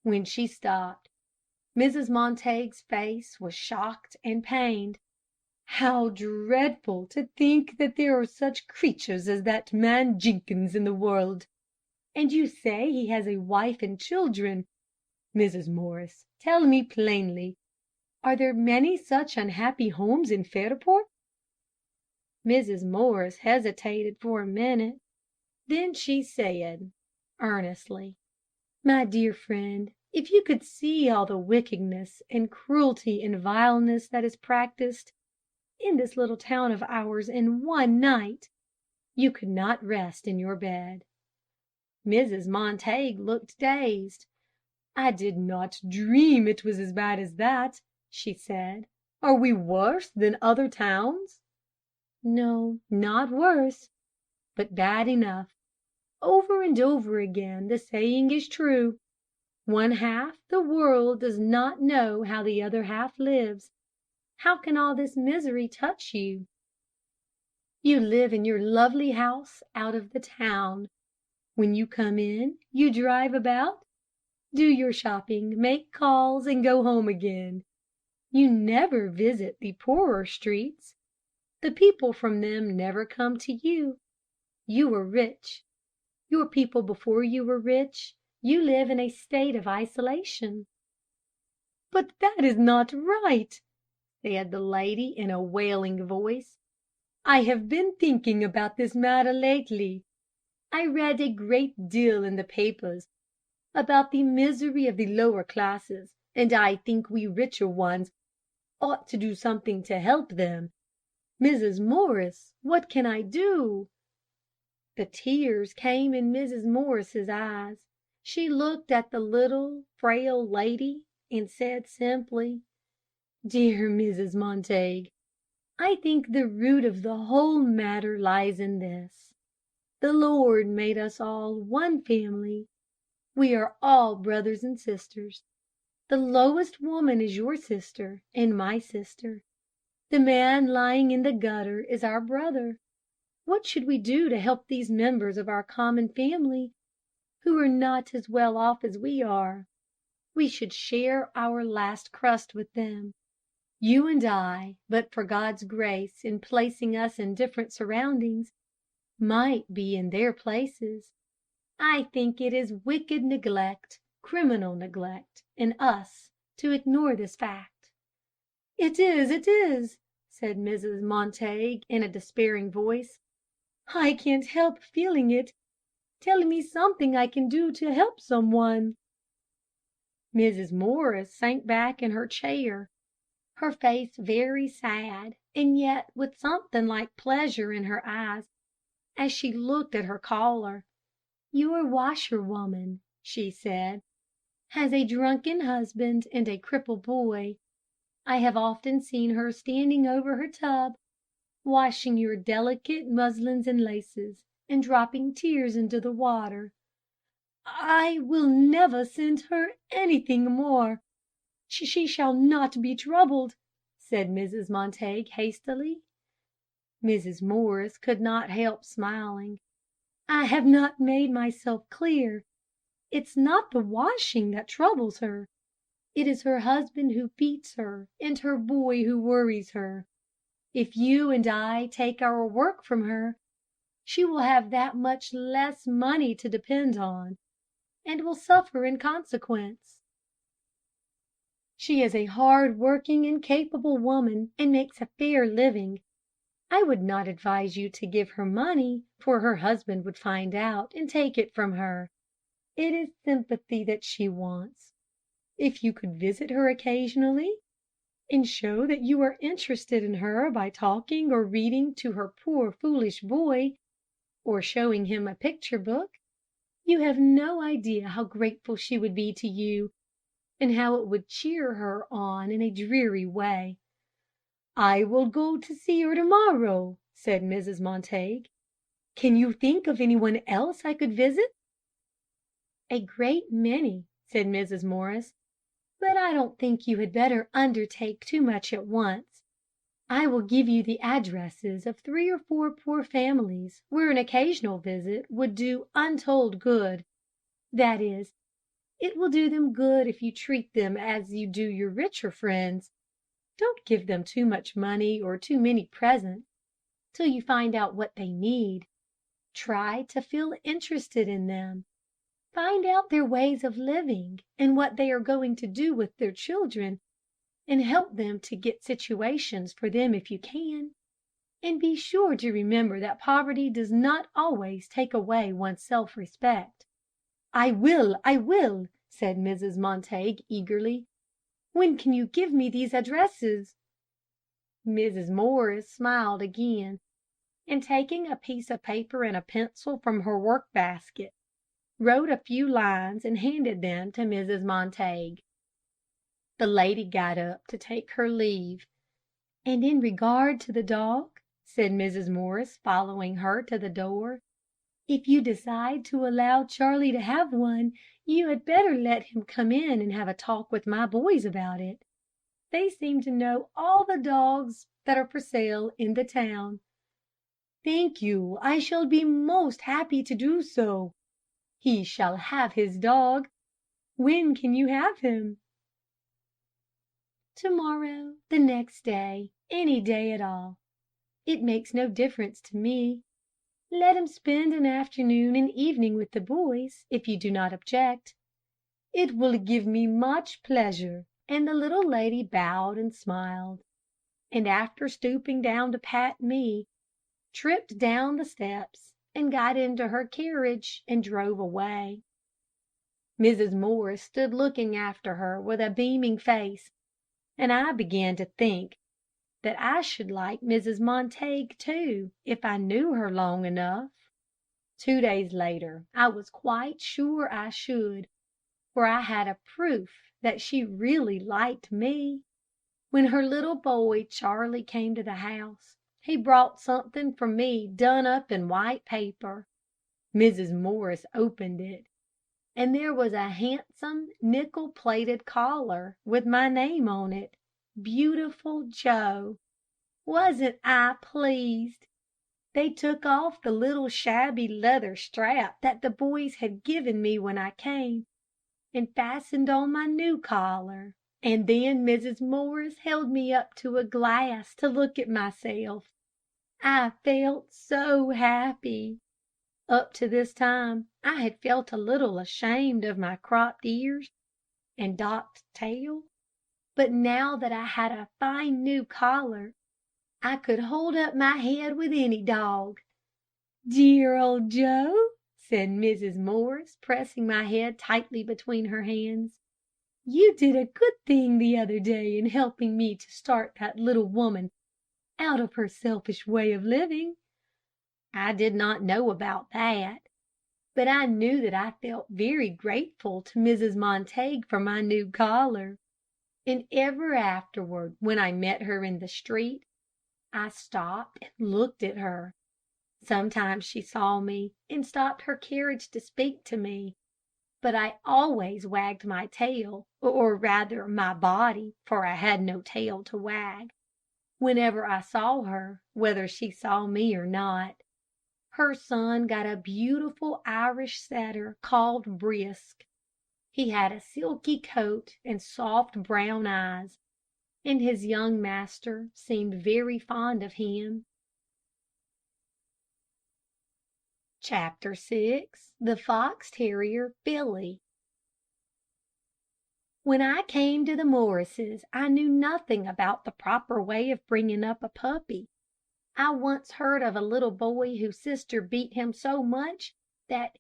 When she stopped, Mrs. Montague's face was shocked and pained. "How dreadful to think that there are such creatures as that man Jenkins in the world! And you say he has a wife and children. Mrs. Morris, tell me plainly, are there many such unhappy homes in Fairport?" Mrs. Morris hesitated for a minute. Then she said, earnestly, "My dear friend, if you could see all the wickedness and cruelty and vileness that is practiced in this little town of ours in one night, you could not rest in your bed." Mrs. Montague looked dazed. "I did not dream it was as bad as that," she said. "Are we worse than other towns?" "No, not worse, but bad enough. Over and over again the saying is true, 'One half the world does not know how the other half lives.' How can all this misery touch you? You live in your lovely house out of the town. When you come in, you drive about, do your shopping, make calls, and go home again. You never visit the poorer streets. The people from them never come to you. You are rich. Your people before you were rich. You live in a state of isolation." "But that is not right," said the lady in a wailing voice. "I have been thinking about this matter lately. I read a great deal in the papers about the misery of the lower classes, and I think we richer ones ought to do something to help them. Mrs. Morris, what can I do?" The tears came in Mrs. Morris's eyes. She looked at the little, frail lady and said simply, "Dear Mrs. Montague, I think the root of the whole matter lies in this. The Lord made us all one family. We are all brothers and sisters. The lowest woman is your sister and my sister. The man lying in the gutter is our brother. What should we do to help these members of our common family who are not as well off as we are? We should share our last crust with them. You and I, but for God's grace in placing us in different surroundings, might be in their places. I think it is wicked neglect, criminal neglect, in us to ignore this fact." "It is," said Mrs. Montague in a despairing voice. "I can't help feeling it. Tell me something I can do to help some one." Mrs. Morris sank back in her chair, her face very sad, and yet with something like pleasure in her eyes, as she looked at her caller. "Your washerwoman," she said, "has a drunken husband and a crippled boy. I have often seen her standing over her tub, washing your delicate muslins and laces, and dropping tears into the water. I will never send her anything more. She shall not be troubled," said Mrs. Montague hastily. Mrs. Morris could not help smiling. "I have not made myself clear. It's not the washing that troubles her. It is her husband who beats her, and her boy who worries her. If you and I take our work from her, she will have that much less money to depend on, and will suffer in consequence. She is a hard working and capable woman, and makes a fair living. I would not advise you to give her money, for her husband would find out and take it from her. It is sympathy that she wants. If you could visit her occasionally, and show that you are interested in her by talking or reading to her poor foolish boy, or showing him a picture book, you have no idea how grateful she would be to you, and how it would cheer her on in a dreary way." "I will go to see her to-morrow," said Mrs. Montague. "Can you think of any one else I could visit?" "A great many," said Mrs. Morris, "but I don't think you had better undertake too much at once. I will give you the addresses of 3 or 4 poor families where an occasional visit would do untold good. That is, It will do them good if you treat them as you do your richer friends. Don't give them too much money or too many presents till you find out what they need. Try to feel interested in them. Find out their ways of living and what they are going to do with their children, and help them to get situations for them if you can. And be sure to remember that poverty does not always take away one's self-respect." I will," said Mrs. Montague eagerly. "When can you give me these addresses?" Mrs. Morris smiled again, and taking a piece of paper and a pencil from her work basket, wrote a few lines and handed them to Mrs. Montague. The lady got up to take her leave. "And in regard to the dog," said Mrs. Morris, following her to the door, "if you decide to allow Charlie to have one, you had better let him come in and have a talk with my boys about it. They seem to know all the dogs that are for sale in the town." "Thank you, I shall be most happy to do so." "He shall have his dog. When can you have him?" "Tomorrow, the next day, any day at all. It makes no difference to me. Let him spend an afternoon and evening with the boys, if you do not object." "It will give me much pleasure," and the little lady bowed and smiled, and after stooping down to pat me, tripped down the steps and got into her carriage and drove away. Mrs. Morris stood looking after her with a beaming face, and I began to think that I should like Mrs. Montague too, if I knew her long enough. 2 days later I was quite sure I should, for I had a proof that she really liked me. When her little boy Charlie came to the house, he brought something for me done up in white paper. Mrs. Morris opened it, and there was a handsome nickel-plated collar with my name on it, "Beautiful Joe." Wasn't I pleased? They took off the little shabby leather strap that the boys had given me when I came, and fastened on my new collar, and then Mrs. Morris held me up to a glass to look at myself. I felt so happy. Up to this time I had felt a little ashamed of my cropped ears and docked tail, but now that I had a fine new collar, I could hold up my head with any dog. "Dear old Joe," said Mrs. Morris, pressing my head tightly between her hands, "you did a good thing the other day in helping me to start that little woman out of her selfish way of living." I did not know about that, but I knew that I felt very grateful to Mrs. Montague for my new collar, and ever afterward, when I met her in the street, I stopped and looked at her. Sometimes she saw me and stopped her carriage to speak to me, but I always wagged my tail, or rather my body, for I had no tail to wag, whenever I saw her, whether she saw me or not. Her son got a beautiful Irish setter called Brisk. He had a silky coat and soft brown eyes, and his young master seemed very fond of him. Chapter 6. The Fox Terrier Billy. When I came to the Morrises, I knew nothing about the proper way of bringing up a puppy. I once heard of a little boy whose sister beat him so much that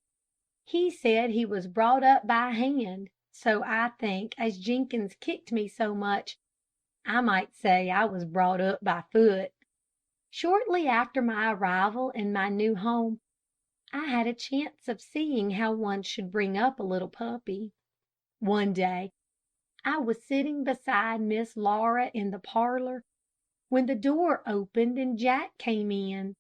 he said he was brought up by hand, so I think, as Jenkins kicked me so much, I might say I was brought up by foot. Shortly after my arrival in my new home, I had a chance of seeing how one should bring up a little puppy. One day I was sitting beside Miss Laura in the parlor when the door opened and Jack came in.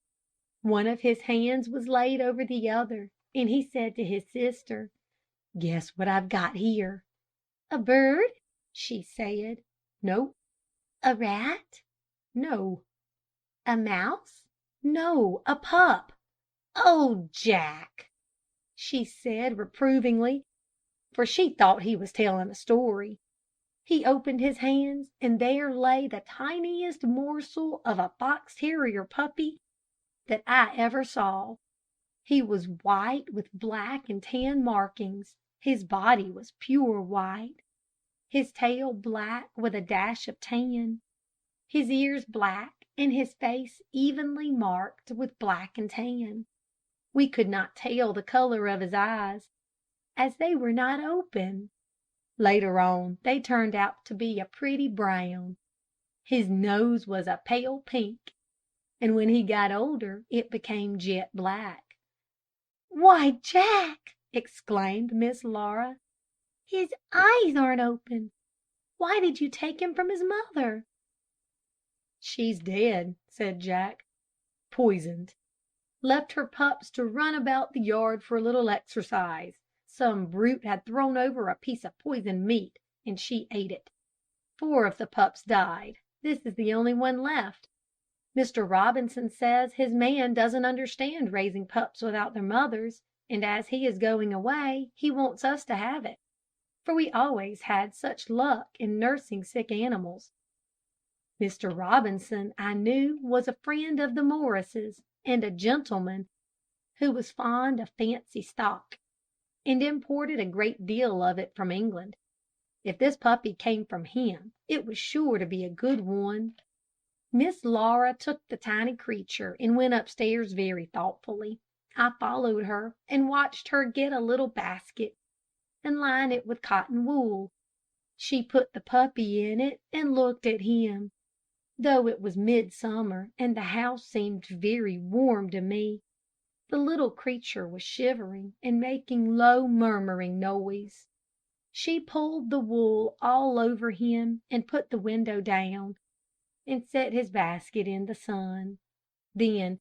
One of his hands was laid over the other, and he said to his sister, "Guess what I've got here." "A bird?" she said. "No." "A rat?" "No." "A mouse?" "No, a pup." "Oh, Jack!" she said reprovingly. for she thought he was telling a story. He opened his hands, and there lay the tiniest morsel of a fox terrier puppy that I ever saw. He was white with black and tan markings. His body was pure white, his tail black with a dash of tan, his ears black, and his face evenly marked with black and tan. We could not tell the color of his eyes, as they were not open. Later on, they turned out to be a pretty brown. His nose was a pale pink, and when he got older it became jet black. "Why, Jack!" exclaimed Miss Laura, "his eyes aren't open. Why did you take him from his mother?" "She's dead," said Jack. "Poisoned. Left her pups to run about the yard for a little exercise. Some brute had thrown over a piece of poisoned meat, and she ate it. 4 of the pups died. This is the only one left. Mr. Robinson says his man doesn't understand raising pups without their mothers, and as he is going away, he wants us to have it, for we always had such luck in nursing sick animals." Mr. Robinson, I knew, was a friend of the Morrises, and a gentleman who was fond of fancy stock, and imported a great deal of it from England. If this puppy came from him, it was sure to be a good one. Miss Laura took the tiny creature and went upstairs very thoughtfully. I followed her and watched her get a little basket and line it with cotton wool. She put the puppy in it and looked at him. Though it was midsummer and the house seemed very warm to me, the little creature was shivering and making low murmuring noise. She pulled the wool all over him and put the window down, and set his basket in the sun. Then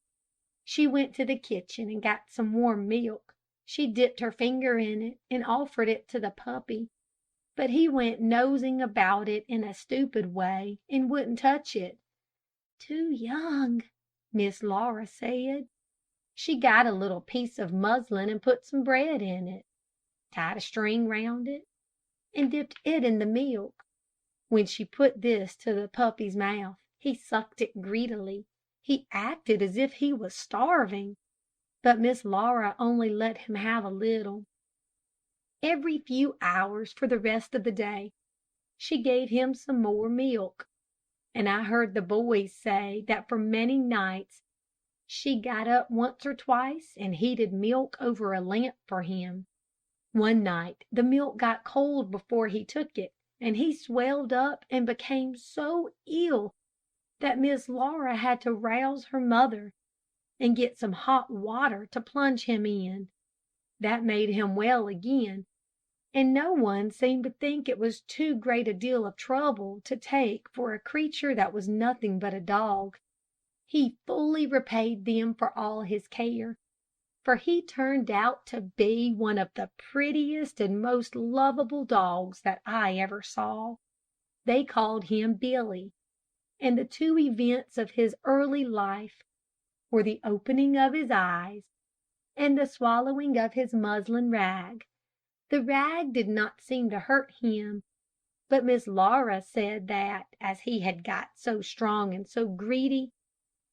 she went to the kitchen and got some warm milk. She dipped her finger in it and offered it to the puppy, but he went nosing about it in a stupid way and wouldn't touch it. "Too young," Miss Laura said. She got a little piece of muslin and put some bread in it, tied a string round it, and dipped it in the milk. When she put this to the puppy's mouth, he sucked it greedily. He acted as if he was starving, but Miss Laura only let him have a little. Every few hours for the rest of the day, she gave him some more milk, and I heard the boys say that for many nights she got up once or twice and heated milk over a lamp for him. One night the milk got cold before he took it, and he swelled up and became so ill that Miss Laura had to rouse her mother and get some hot water to plunge him in. That made him well again, and no one seemed to think it was too great a deal of trouble to take for a creature that was nothing but a dog. He fully repaid them for all his care, for he turned out to be one of the prettiest and most lovable dogs that I ever saw. They called him Billy, and the 2 events of his early life were the opening of his eyes and the swallowing of his muslin rag. The rag did not seem to hurt him, but Miss Laura said that, as he had got so strong and so greedy,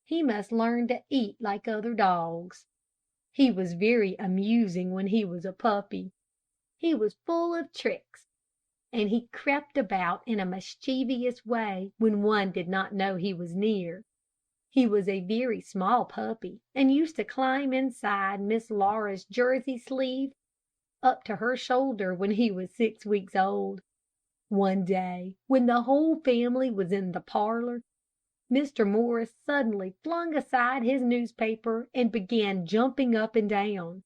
he must learn to eat like other dogs. He was very amusing when he was a puppy. He was full of tricks, and he crept about in a mischievous way when one did not know he was near. He was a very small puppy, and used to climb inside Miss Laura's jersey sleeve up to her shoulder when he was 6 weeks old. One day, when the whole family was in the parlor, Mr. Morris suddenly flung aside his newspaper and began jumping up and down.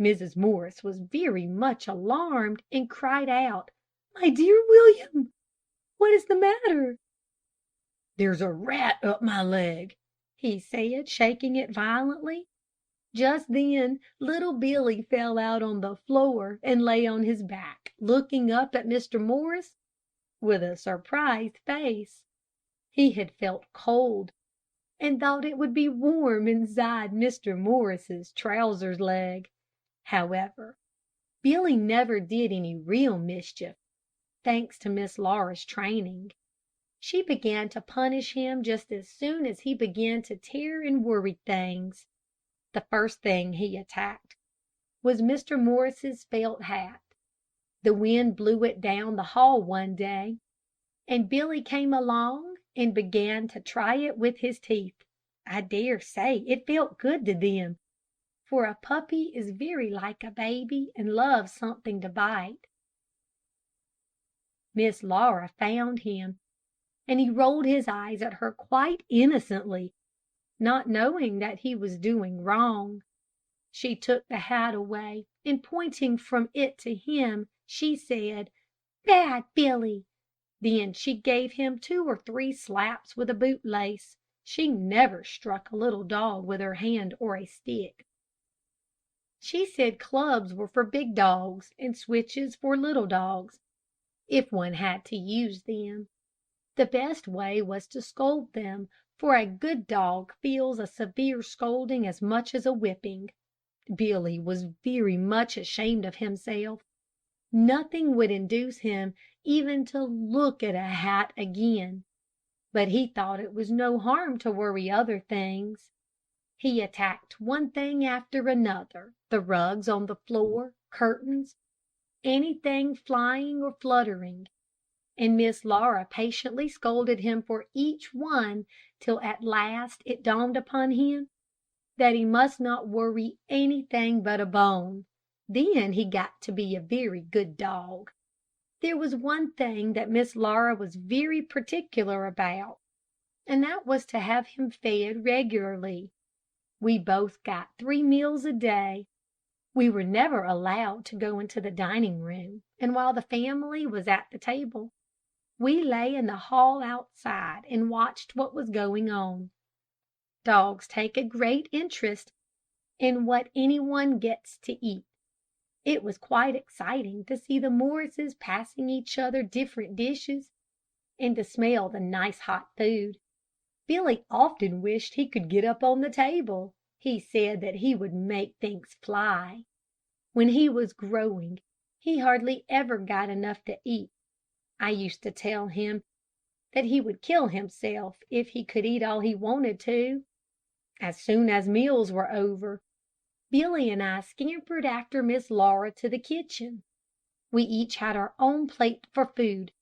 Mrs. Morris was very much alarmed, and cried out, "My dear William, what is the matter?" "There's a rat up my leg," he said, shaking it violently. Just then little Billy fell out on the floor and lay on his back, looking up at Mr. Morris with a surprised face. He had felt cold, and thought it would be warm inside Mr. Morris's trousers leg. However, Billy never did any real mischief, thanks to Miss Laura's training. She began to punish him just as soon as he began to tear and worry things. The first thing he attacked was Mr. Morris's felt hat. The wind blew it down the hall one day, and Billy came along and began to try it with his teeth. I dare say it felt good to them, for a puppy is very like a baby and loves something to bite. Miss Laura found him, and he rolled his eyes at her quite innocently, not knowing that he was doing wrong. She took the hat away, and pointing from it to him, she said, "Bad Billy!" Then she gave him 2 or 3 slaps with a bootlace. She never struck a little dog with her hand or a stick. She said clubs were for big dogs and switches for little dogs, if one had to use them. The best way was to scold them, for a good dog feels a severe scolding as much as a whipping. Billy was very much ashamed of himself. Nothing would induce him even to look at a hat again, but he thought it was no harm to worry other things. He attacked one thing after another, the rugs on the floor, curtains, anything flying or fluttering, and Miss Laura patiently scolded him for each one till at last it dawned upon him that he must not worry anything but a bone. Then he got to be a very good dog. There was one thing that Miss Laura was very particular about, and that was to have him fed regularly. We both got 3 meals a day. We were never allowed to go into the dining room, and while the family was at the table, we lay in the hall outside and watched what was going on. Dogs take a great interest in what any one gets to eat. It was quite exciting to see the Morrises passing each other different dishes, and to smell the nice hot food. Billy often wished he could get up on the table. He said that he would make things fly. When he was growing, he hardly ever got enough to eat. I used to tell him that he would kill himself if he could eat all he wanted to. As soon as meals were over, Billy and I scampered after Miss Laura to the kitchen. We each had our own plate for food.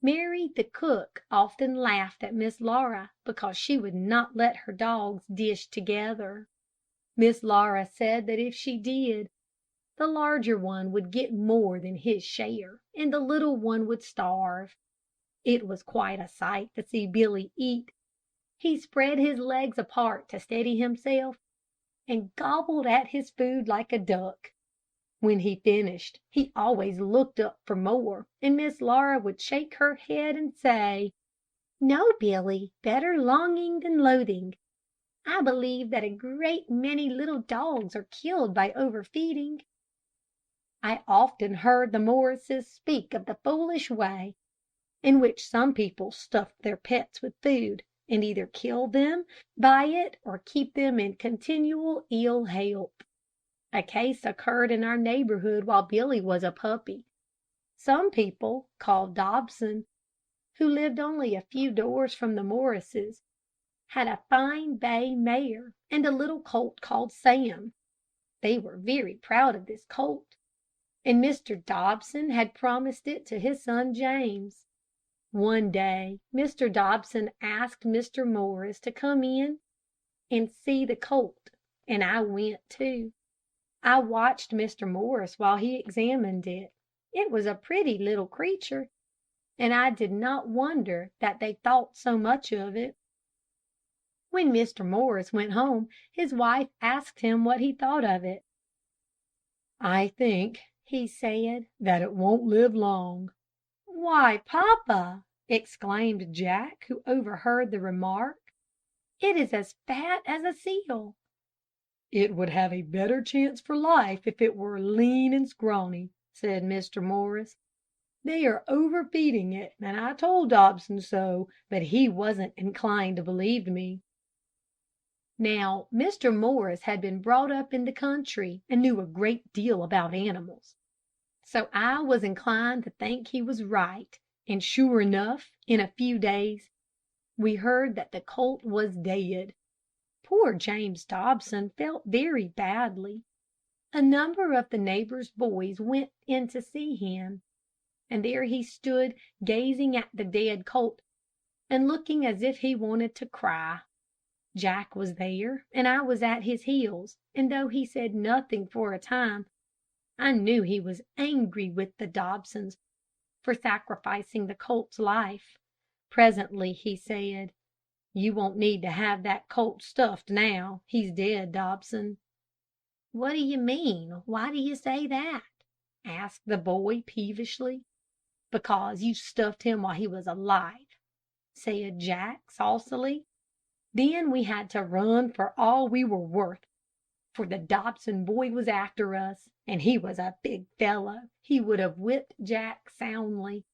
Mary, the cook, often laughed at Miss Laura because she would not let her dogs dish together. Miss Laura said that if she did, the larger one would get more than his share, and the little one would starve. It was quite a sight to see Billy eat. He spread his legs apart to steady himself, and gobbled at his food like a duck. When he finished, he always looked up for more, and Miss Laura would shake her head and say, "No, Billy, better longing than loathing. I believe that a great many little dogs are killed by overfeeding." I often heard the Morrises speak of the foolish way in which some people stuffed their pets with food, and either kill them by it or keep them in continual ill health. A case occurred in our neighborhood while Billy was a puppy. Some people, called Dobson, who lived only a few doors from the Morrises, had a fine bay mare and a little colt called Sam. They were very proud of this colt, and Mr. Dobson had promised it to his son James. One day Mr. Dobson asked Mr. Morris to come in and see the colt, and I went too. I watched Mr. Morris while he examined it. It was a pretty little creature, and I did not wonder that they thought so much of it. When Mr. Morris went home, his wife asked him what he thought of it. "I think," he said, "that it won't live long." "Why, papa!" exclaimed Jack, who overheard the remark. "It is as fat as a seal." "It would have a better chance for life if it were lean and scrawny," said Mr. Morris. "They are overfeeding it, and I told Dobson so, but he wasn't inclined to believe me." Now, Mr. Morris had been brought up in the country, and knew a great deal about animals. So I was inclined to think he was right, and sure enough, in a few days, we heard that the colt was dead. Poor James Dobson felt very badly. A number of the neighbors' boys went in to see him, and there he stood gazing at the dead colt, and looking as if he wanted to cry. Jack was there, and I was at his heels, and though he said nothing for a time, I knew he was angry with the Dobsons for sacrificing the colt's life. Presently he said, "You won't need to have that colt stuffed now. He's dead, Dobson." "What do you mean? Why do you say that?" asked the boy peevishly. "Because you stuffed him while he was alive," said Jack saucily. Then we had to run for all we were worth, for the Dobson boy was after us, and he was a big fellow. He would have whipped Jack soundly.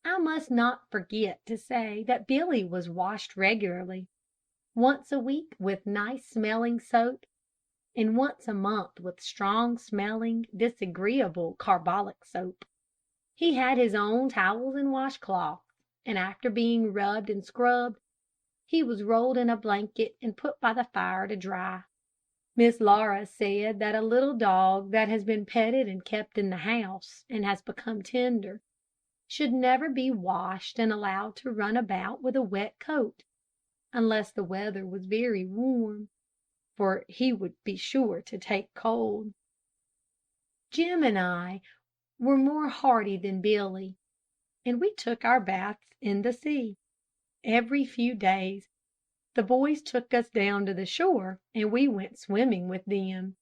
I must not forget to say that Billy was washed regularly, once a week with nice smelling soap, and once a month with strong smelling, disagreeable carbolic soap. He had his own towels and washcloths, and after being rubbed and scrubbed, he was rolled in a blanket and put by the fire to dry. Miss Laura said that a little dog that has been petted and kept in the house, and has become tender, should never be washed and allowed to run about with a wet coat, unless the weather was very warm, for he would be sure to take cold. Jim and I were more hardy than Billy, and we took our baths in the sea. Every few days the boys took us down to the shore, and we went swimming with them.